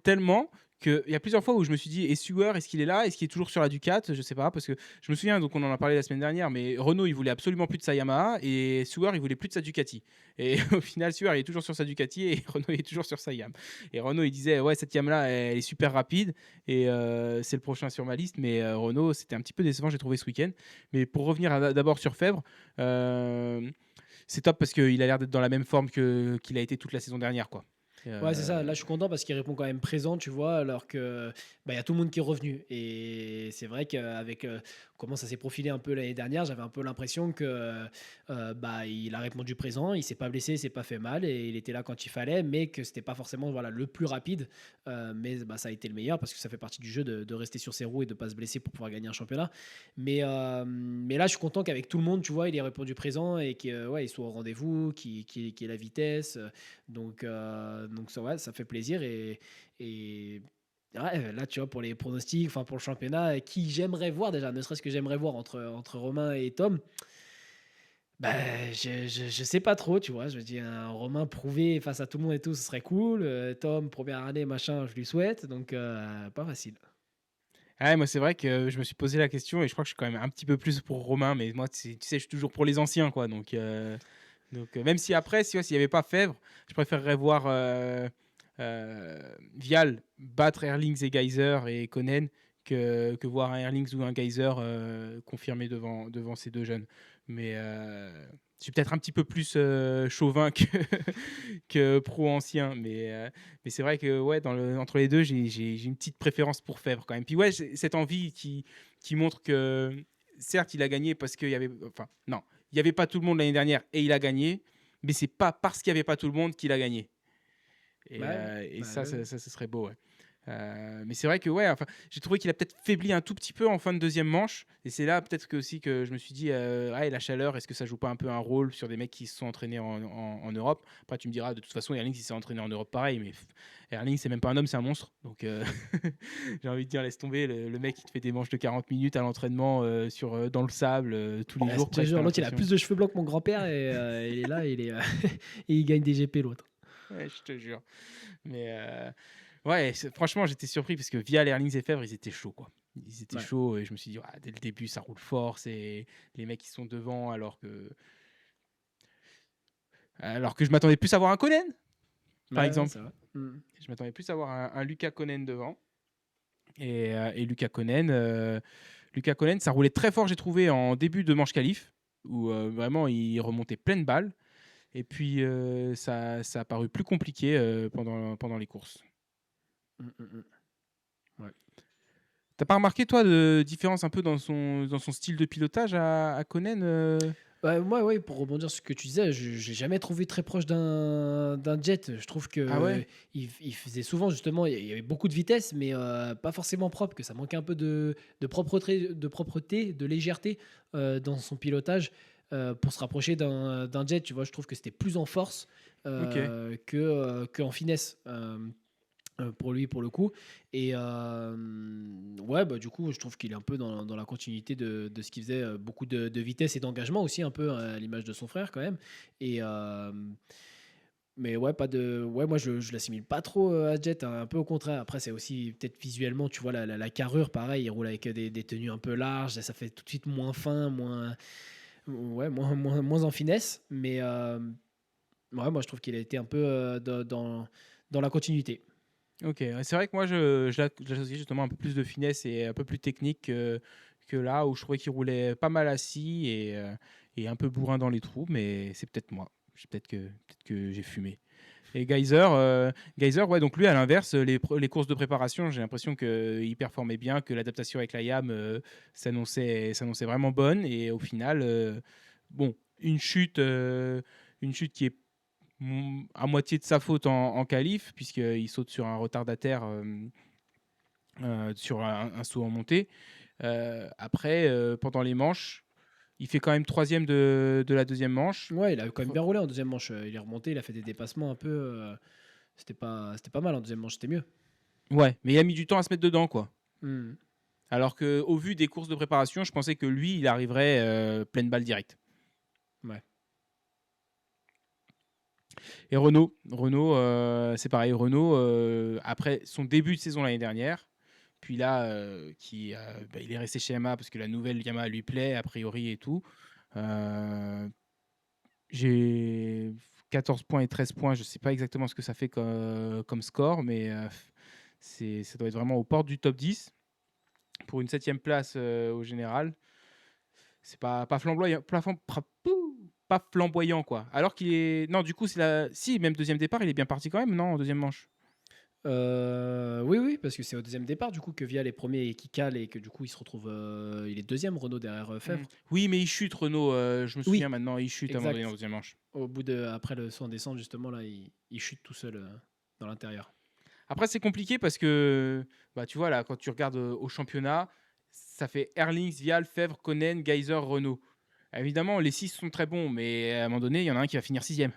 A: Tellement qu'il y a plusieurs fois où je me suis dit, et Stewart, est-ce qu'il est là? Est-ce qu'il est toujours sur la Ducat? Je sais pas, parce que je me souviens, donc on en a parlé la semaine dernière, mais Renault il voulait absolument plus de sa Yamaha et Stewart il voulait plus de sa Ducati. Et au final Stewart il est toujours sur sa Ducati et Renault il est toujours sur sa Yam. Et Renault il disait ouais cette Yam là elle est super rapide et c'est le prochain sur ma liste, mais Renault c'était un petit peu décevant j'ai trouvé ce week-end. Mais pour revenir d'abord sur Fèvre, c'est top parce qu'il a l'air d'être dans la même forme qu'il a été toute la saison dernière, quoi.
B: Ouais, c'est ça.
A: Euh,
B: Là, je suis content parce qu'il répond quand même présent, tu vois, alors que bah, il y a tout le monde qui est revenu. Et c'est vrai qu'avec comment ça s'est profilé un peu l'année dernière, j'avais un peu l'impression que bah, il a répondu présent, il s'est pas blessé, il s'est pas fait mal et il était là quand il fallait, mais que c'était pas forcément voilà, le plus rapide. Mais bah, ça a été le meilleur parce que ça fait partie du jeu de rester sur ses roues et de pas se blesser pour pouvoir gagner un championnat. Mais là, je suis content qu'avec tout le monde, tu vois, il ait répondu présent et qu'il ouais, il soit au rendez-vous, qu'il ait la vitesse. Donc ça, ouais, ça fait plaisir. Et ouais, là, tu vois, pour les pronostics, enfin pour le championnat, qui j'aimerais voir déjà, ne serait-ce que j'aimerais voir entre Romain et Tom, bah, je sais pas trop, tu vois. Je me dis, un Romain prouvé face à tout le monde et tout, ce serait cool. Tom, première année, machin, je lui souhaite. Donc, pas facile.
A: ouais, moi c'est vrai que je me suis posé la question et je crois que je suis quand même un petit peu plus pour Romain, mais moi tu sais, je suis toujours pour les anciens, quoi. Donc, même si après, si s'il n'y avait pas Fèvre, je préférerais voir Vial battre Erlings et Geyser et Konen que voir un Erlings ou un Geyser confirmé devant ces deux jeunes. Mais je suis peut-être un petit peu plus chauvin que pro ancien. Mais c'est vrai que ouais, entre les deux, j'ai une petite préférence pour Fèvre quand même. Puis ouais, j'ai cette envie qui montre que certes, il a gagné parce qu'il y avait. Enfin, non, il n'y avait pas tout le monde l'année dernière et il a gagné, mais c'est pas parce qu'il n'y avait pas tout le monde qu'il a gagné. Et,
B: Ouais,
A: euh, et
B: bah,
A: ça,
B: ouais.
A: ça, ça, ce serait beau. Ouais. Mais c'est vrai que ouais, enfin, j'ai trouvé qu'il a peut-être faibli un tout petit peu en fin de deuxième manche. Et c'est là peut-être que aussi que je me suis dit, ah, et la chaleur, est-ce que ça joue pas un peu un rôle sur des mecs qui se sont entraînés en Europe? Après, tu me diras, de toute façon, Erling, il s'est entraîné en Europe pareil, mais Erling, c'est même pas un homme, c'est un monstre. Donc, j'ai envie de dire, laisse tomber. Le mec, il te fait des manches de 40 minutes à l'entraînement dans le sable tous les
B: Ouais,
A: jours,
B: je te
A: presque,
B: jure,
A: t'as
B: l'autre, il a
A: l'impression.
B: plus de cheveux blancs que mon grand-père et il est là, et il gagne des GP, l'autre.
A: Ouais, je te jure. Mais ouais, franchement, j'étais surpris parce que via Erling et Fèvre, ils étaient chauds, quoi. Ils étaient
B: Ouais.
A: chauds et je me suis dit, ah, dès le début, ça roule fort. C'est les mecs qui sont devant alors que je m'attendais plus à voir un Konen, par
B: Ouais, ouais,
A: exemple.
B: c'est vrai. Mm.
A: Je m'attendais plus à voir un Lucas Konen devant. Et Lucas Konen, ça roulait très fort, j'ai trouvé, en début de manche qualif, où vraiment il remontait pleine balle. Et puis ça a paru plus compliqué pendant les courses.
B: Mm, mm, mm. Ouais.
A: T'as pas remarqué, toi, de différence un peu dans son style de pilotage à Konen
B: Ouais, moi, ouais, pour rebondir sur ce que tu disais, je n'ai jamais trouvé très proche d'un jet. Je trouve
A: Ah
B: que
A: ouais?
B: il faisait souvent, justement, il y avait beaucoup de vitesse, mais pas forcément propre, que ça manquait un peu de propreté, de légèreté dans son pilotage pour se rapprocher d'un jet. Tu vois, je trouve que c'était plus en force
A: Ok.
B: qu'en finesse. Pour lui, pour le coup. Et ouais, bah, du coup, je trouve qu'il est un peu dans la continuité de ce qu'il faisait, beaucoup de vitesse et d'engagement aussi, un peu à l'image de son frère quand même. Et mais ouais, ouais, moi je l'assimile pas trop à Jet, hein, un peu au contraire. Après, c'est aussi peut-être visuellement, tu vois, la carrure, pareil, il roule avec des tenues un peu larges, ça fait tout de suite moins fin, ouais, moins en finesse. Mais ouais, moi je trouve qu'il a été un peu dans la continuité.
A: Ok. Ouais, c'est vrai que moi, je l'associe justement un peu plus de finesse et un peu plus technique que là, où je trouvais qu'il roulait pas mal assis et un peu bourrin dans les trous, mais c'est peut-être moi. Peut-être que j'ai fumé. Et Geyser, ouais, donc lui, à l'inverse, les courses de préparation, j'ai l'impression qu'il performait bien, que l'adaptation avec la YAM s'annonçait vraiment bonne. Et au final, bon, une chute qui est à moitié de sa faute en qualif, puisqu'il saute sur un retardataire sur un saut en montée. Après, pendant les manches, il fait quand même troisième de la deuxième manche.
B: Ouais, il a quand même bien roulé en deuxième manche. Il est remonté, il a fait des dépassements un peu. C'était pas mal en deuxième manche, c'était mieux.
A: Ouais, mais il a mis du temps à se mettre dedans, quoi.
B: Hmm.
A: Alors qu'au vu des courses de préparation, je pensais que lui, il arriverait pleine balle directe.
B: Ouais.
A: Et Renault, c'est pareil. Renault, après son début de saison l'année dernière, puis là, il est resté chez Yamaha parce que la nouvelle Yamaha lui plaît, a priori et tout. Euh, j'ai 14 points et 13 points, je ne sais pas exactement ce que ça fait comme score, mais ça doit être vraiment aux portes du top 10 pour une septième place au général. C'est pas flamboyant, pas flamboyant quoi. Alors qu'il est, non, du coup c'est si, même deuxième départ, il est bien parti quand même, non, en deuxième manche.
B: Oui, oui, parce que c'est au deuxième départ, du coup, que Vial est premier et qui cale, et que du coup, il se retrouve. Il est deuxième, Renault derrière
A: Hmm.
B: Fèvre.
A: Oui, mais il chute Renault, je me souviens
B: Oui,
A: maintenant, il chute à un moment donné en
B: exact.
A: deuxième manche.
B: Après le saut en descente, justement, là, il chute tout seul dans l'intérieur.
A: Après c'est compliqué parce que bah tu vois là, quand tu regardes au championnat, ça fait Erlings, Vial, Fèvre, Konen, Geyser, Renault. Évidemment, les 6 sont très bons, mais à un moment donné, il y en a un qui va finir sixième.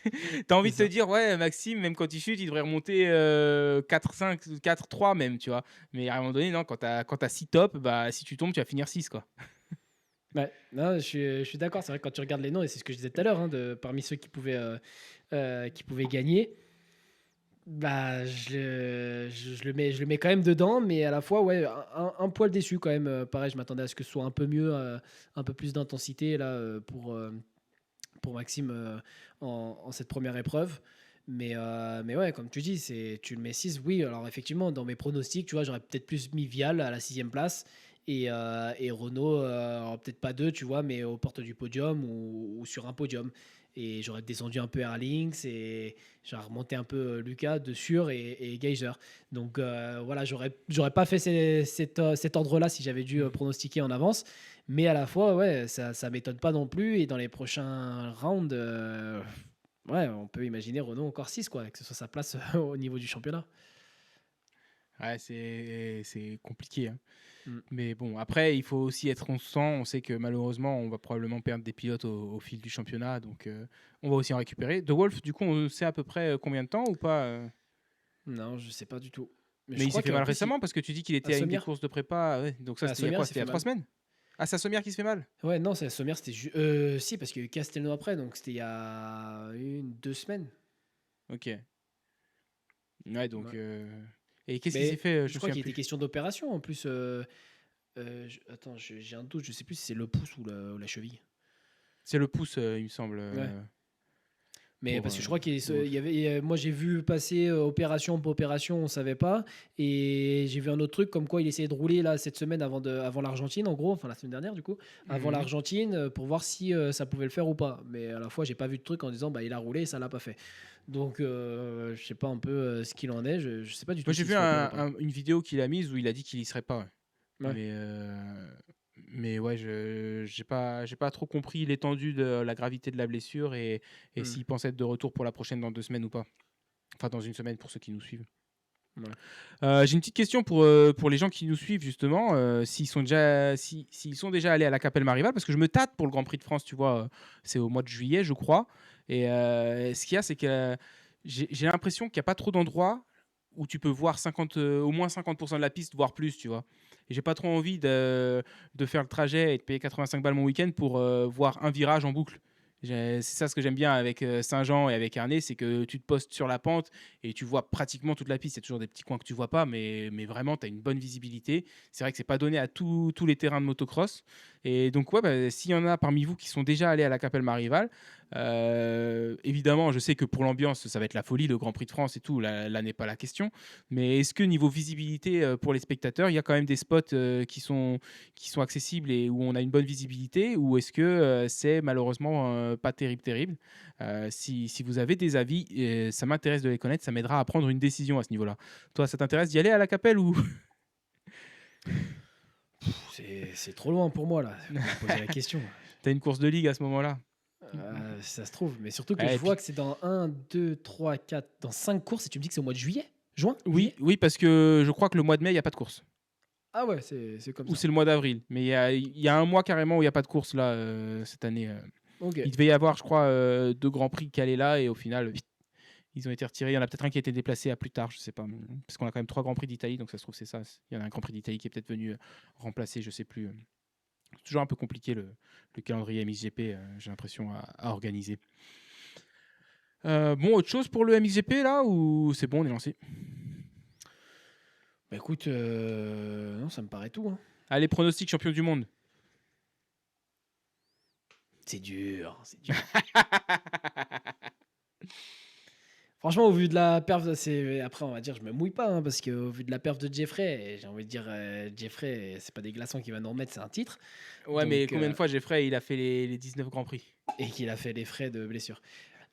A: T'as
B: C'est
A: envie de te
B: ça.
A: dire, ouais, Maxime, même quand il chute, il devrait remonter 4-5, 4-3 même, tu vois. Mais à un moment donné, non, quand t'as 6 tops, bah, si tu tombes, tu vas finir 6 quoi.
B: Ouais, non, je suis d'accord. C'est vrai que quand tu regardes les noms, et c'est ce que je disais tout à l'heure, hein, parmi ceux qui pouvaient gagner, bah, je le mets quand même dedans, mais à la fois, ouais, un poil déçu quand même. Pareil, je m'attendais à ce que ce soit un peu mieux, un peu plus d'intensité là pour Maxime en cette première épreuve. Mais ouais, comme tu dis, tu le mets 6. Oui, alors effectivement, dans mes pronostics, tu vois, j'aurais peut-être plus mis Vial à la sixième place et Renault, alors peut-être pas deux, tu vois, mais aux portes du podium ou sur un podium. Et j'aurais descendu un peu Erlings et j'aurais remonté un peu Lucas de Sûr et Geiger. Donc voilà, j'aurais pas fait cet ordre-là si j'avais dû pronostiquer en avance. Mais à la fois, ouais, ça m'étonne pas non plus. Et dans les prochains rounds, Ouais, on peut imaginer Renault encore 6 quoi, que ce soit sa place au niveau du championnat.
A: Ouais, c'est compliqué, hein.
B: Mm.
A: Mais bon, après, il faut aussi être constant. On sait que malheureusement, on va probablement perdre des pilotes au fil du championnat. Donc, on va aussi en récupérer. De Wolf, du coup, on sait à peu près combien de temps ou pas
B: Non, je sais pas du tout. Mais je
A: Mais il s'est
B: crois
A: fait
B: qu'en
A: mal
B: plus,
A: récemment parce que tu dis qu'il
B: à
A: était à une des
B: Sommières,
A: courses de prépa. Ouais. Donc, ça,
B: à
A: c'était il y a
B: Sommières,
A: quoi?
B: il s'est
A: C'était il y
B: fait
A: a 3
B: mal.
A: semaines? Ah, c'est à Sommière qui se fait mal?
B: Ouais, non, c'est à Sommières, c'était si, parce qu'il y a eu Castelnau après, donc c'était il y a 2 semaines.
A: Ok. Ouais, donc.
B: Ouais.
A: Et qu'est-ce qui s'est
B: Mais
A: fait? Je
B: je
A: me
B: crois
A: souviens
B: qu'il était
A: plus.
B: question d'opération en plus. Attends, j'ai un doute, je sais plus si c'est le pouce ou la cheville.
A: C'est le pouce, il me semble,
B: Ouais. Mais
A: pour
B: parce que je crois qu'il
A: de Wolf.
B: y avait, moi j'ai vu passer opération pour opération, on savait pas. Et j'ai vu un autre truc comme quoi il essayait de rouler là cette semaine avant l'Argentine, en gros, enfin la semaine dernière du coup, avant
A: Mhm.
B: l'Argentine, pour voir si ça pouvait le faire ou pas. Mais à la fois, j'ai pas vu de truc en disant bah il a roulé et ça l'a pas fait. Donc je sais pas un peu ce qu'il en est. Je sais pas du
A: Moi,
B: tout
A: j'ai
B: s'il
A: vu
B: se fait opérer ou pas.
A: une vidéo qu'il a mise où il a dit qu'il y serait pas. Ouais.
B: Ouais.
A: Mais, ouais, je j'ai pas trop compris l'étendue de la gravité de la blessure et
B: Hmm.
A: s'il pensait être de retour pour la prochaine dans 2 semaines ou pas. Enfin, dans une semaine pour ceux qui nous suivent.
B: Ouais.
A: J'ai une petite question pour les gens qui nous suivent, justement. S'ils sont déjà allés à la Capelle Marival, parce que je me tâte pour le Grand Prix de France, tu vois, c'est au mois de juillet, je crois. Et ce qu'il y a, c'est que j'ai l'impression qu'il n'y a pas trop d'endroits où tu peux voir au moins 50% de la piste, voire plus, tu vois. Et j'ai pas trop envie de faire le trajet et de payer 85 balles mon week-end pour voir un virage en boucle. C'est ça ce que j'aime bien avec Saint-Jean et avec Ernée, c'est que tu te postes sur la pente et tu vois pratiquement toute la piste. Il y a toujours des petits coins que tu vois pas, mais vraiment, tu as une bonne visibilité. C'est vrai que c'est pas donné à tous les terrains de motocross. Et donc, ouais, bah, s'il y en a parmi vous qui sont déjà allés à la Capelle Marival, évidemment, je sais que pour l'ambiance, ça va être la folie, le Grand Prix de France et tout, là n'est pas la question. Mais est-ce que niveau visibilité pour les spectateurs, il y a quand même des spots qui sont accessibles et où on a une bonne visibilité, ou est-ce que c'est malheureusement pas terrible, terrible? Si vous avez des avis, ça m'intéresse de les connaître, ça m'aidera à prendre une décision à ce niveau-là. Toi, ça t'intéresse d'y aller à la Capelle ou?
B: C'est trop loin pour moi là. Vous me posez la question.
A: T'as une course de ligue à ce moment-là?
B: Ça se trouve, mais surtout que
A: Ouais,
B: je
A: et
B: vois
A: puis,
B: que c'est dans 1, 2, 3, 4, dans 5 courses et tu me dis que c'est au mois de juillet? Juin?
A: oui,
B: Juillet?
A: oui, parce que je crois que le mois de mai, il n'y a pas de course.
B: Ah ouais, c'est comme
A: Ou
B: ça.
A: c'est le mois d'avril. Mais il y a un mois carrément où il n'y a pas de course là, cette année.
B: Ok.
A: Il devait y avoir, je crois, 2 grands prix calés là, et au final, ils ont été retirés. Il y en a peut-être un qui a été déplacé à plus tard, je sais pas. Parce qu'on a quand même 3 grands prix d'Italie, donc ça se trouve, c'est ça. Il y en a un grand prix d'Italie qui est peut-être venu remplacer, je sais plus. C'est toujours un peu compliqué le calendrier MXGP, j'ai l'impression, à organiser. Bon, autre chose pour le MXGP là, ou c'est bon, on est lancé?
B: Bah écoute, non, ça me paraît tout, hein.
A: Allez, pronostic champion du monde.
B: C'est dur, c'est dur. Franchement, au vu de la perf, après on va dire, je me mouille pas, hein, parce qu'au vu de la perf de Jeffrey, j'ai envie de dire, Jeffrey, c'est pas des glaçons qui va nous remettre, c'est un titre.
A: Ouais, mais
B: Donc,
A: combien de fois Jeffrey il a fait les 19 grands prix?
B: et qu'il a fait les frais de blessure.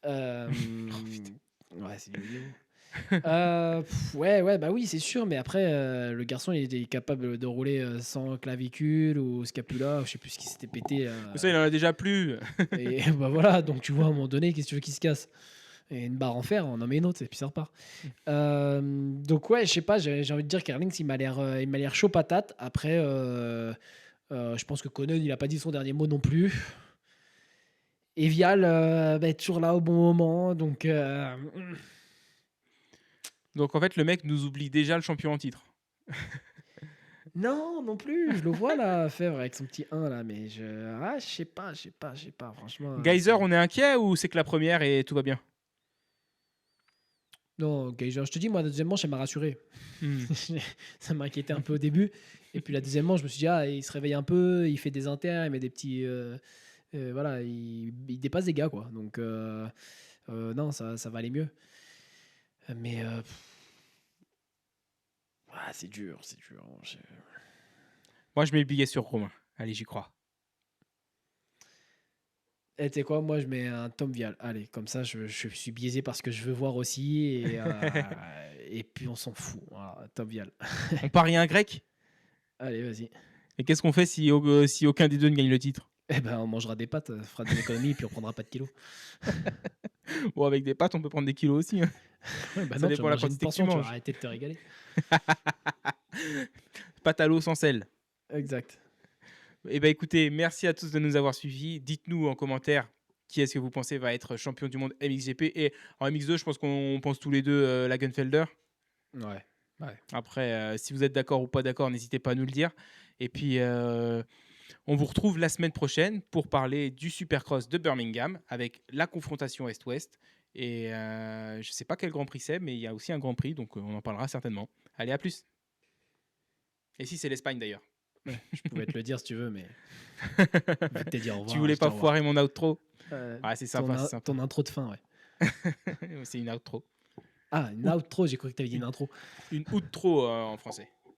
A: Oh putain.
B: Ouais, c'est du haut niveau. Ouais, ouais, bah oui, c'est sûr, mais après, le garçon, il était capable de rouler sans clavicule ou scapula, je sais plus ce qui s'était pété.
A: Mais ça, il en a déjà plus.
B: Et bah voilà, donc tu vois, à un moment donné, qu'est-ce que tu veux qu'il se casse? Et une barre en fer, on en met une autre, et puis ça repart. Donc ouais, je sais pas, j'ai envie de dire qu'Erlings, il m'a l'air chaud patate. Après, je pense que Konen, il a pas dit son dernier mot non plus. Et Vial, bah, est toujours là au bon moment, donc
A: Donc en fait, le mec nous oublie déjà le champion en titre.
B: non, non plus, je le vois là, Fèvre avec son petit 1 là, mais je je sais pas, franchement.
A: Geyser, on est inquiet ou c'est que la première et tout va bien?
B: Non, Geiger, je te dis, moi, la deuxième manche, elle m'a rassuré.
A: Hmm.
B: Ça m'inquiétait un peu au début. Et puis la deuxième manche, je me suis dit, ah, il se réveille un peu, il fait des inters, il met des petits. Voilà, il dépasse des gars, quoi. Donc, non, ça va aller mieux. Mais c'est dur, c'est dur.
A: Moi, je mets le billet sur Romain. Allez, j'y crois.
B: Et tu sais quoi, moi, je mets un Tom Vial. Allez, comme ça, je suis biaisé parce que je veux voir aussi. Et puis, on s'en fout. Voilà, Tom Vial.
A: On parie un grec?
B: Allez, vas-y.
A: Et qu'est-ce qu'on fait si aucun des deux ne gagne le titre?
B: Eh ben, on mangera des pâtes, on fera des économies, puis on prendra pas de kilos.
A: Bon, avec des pâtes, on peut prendre des kilos aussi, hein.
B: Ouais, bah
A: Ça
B: non, tu vas
A: dépend de la
B: manger une
A: quantité que tu
B: portion, tu vas
A: manges.
B: arrêter de te régaler.
A: Pâte à l'eau sans sel.
B: Exact.
A: Eh ben, écoutez, merci à tous de nous avoir suivis. Dites-nous en commentaire qui est-ce que vous pensez va être champion du monde MXGP. Et en MX2, je pense qu'on pense tous les deux Lagenfelder.
B: Ouais. Ouais.
A: Après, si vous êtes d'accord ou pas d'accord, n'hésitez pas à nous le dire. Et puis, on vous retrouve la semaine prochaine pour parler du Supercross de Birmingham avec la confrontation Est-Ouest. Et je ne sais pas quel Grand Prix c'est, mais il y a aussi un Grand Prix, donc on en parlera certainement. Allez, à plus. Et si c'est l'Espagne d'ailleurs.
B: Ouais, je pouvais te le dire si tu veux, mais vu que t'as dit au
A: Tu
B: revoir,
A: voulais
B: je dis
A: pas
B: au revoir.
A: foirer mon outro?
B: Euh,
A: Ouais, c'est sympa, c'est sympa.
B: ton intro de fin, ouais.
A: C'est une outro.
B: Ah, une
A: Out-
B: outro, j'ai cru que t'avais dit une
A: une,
B: intro.
A: une outro en français.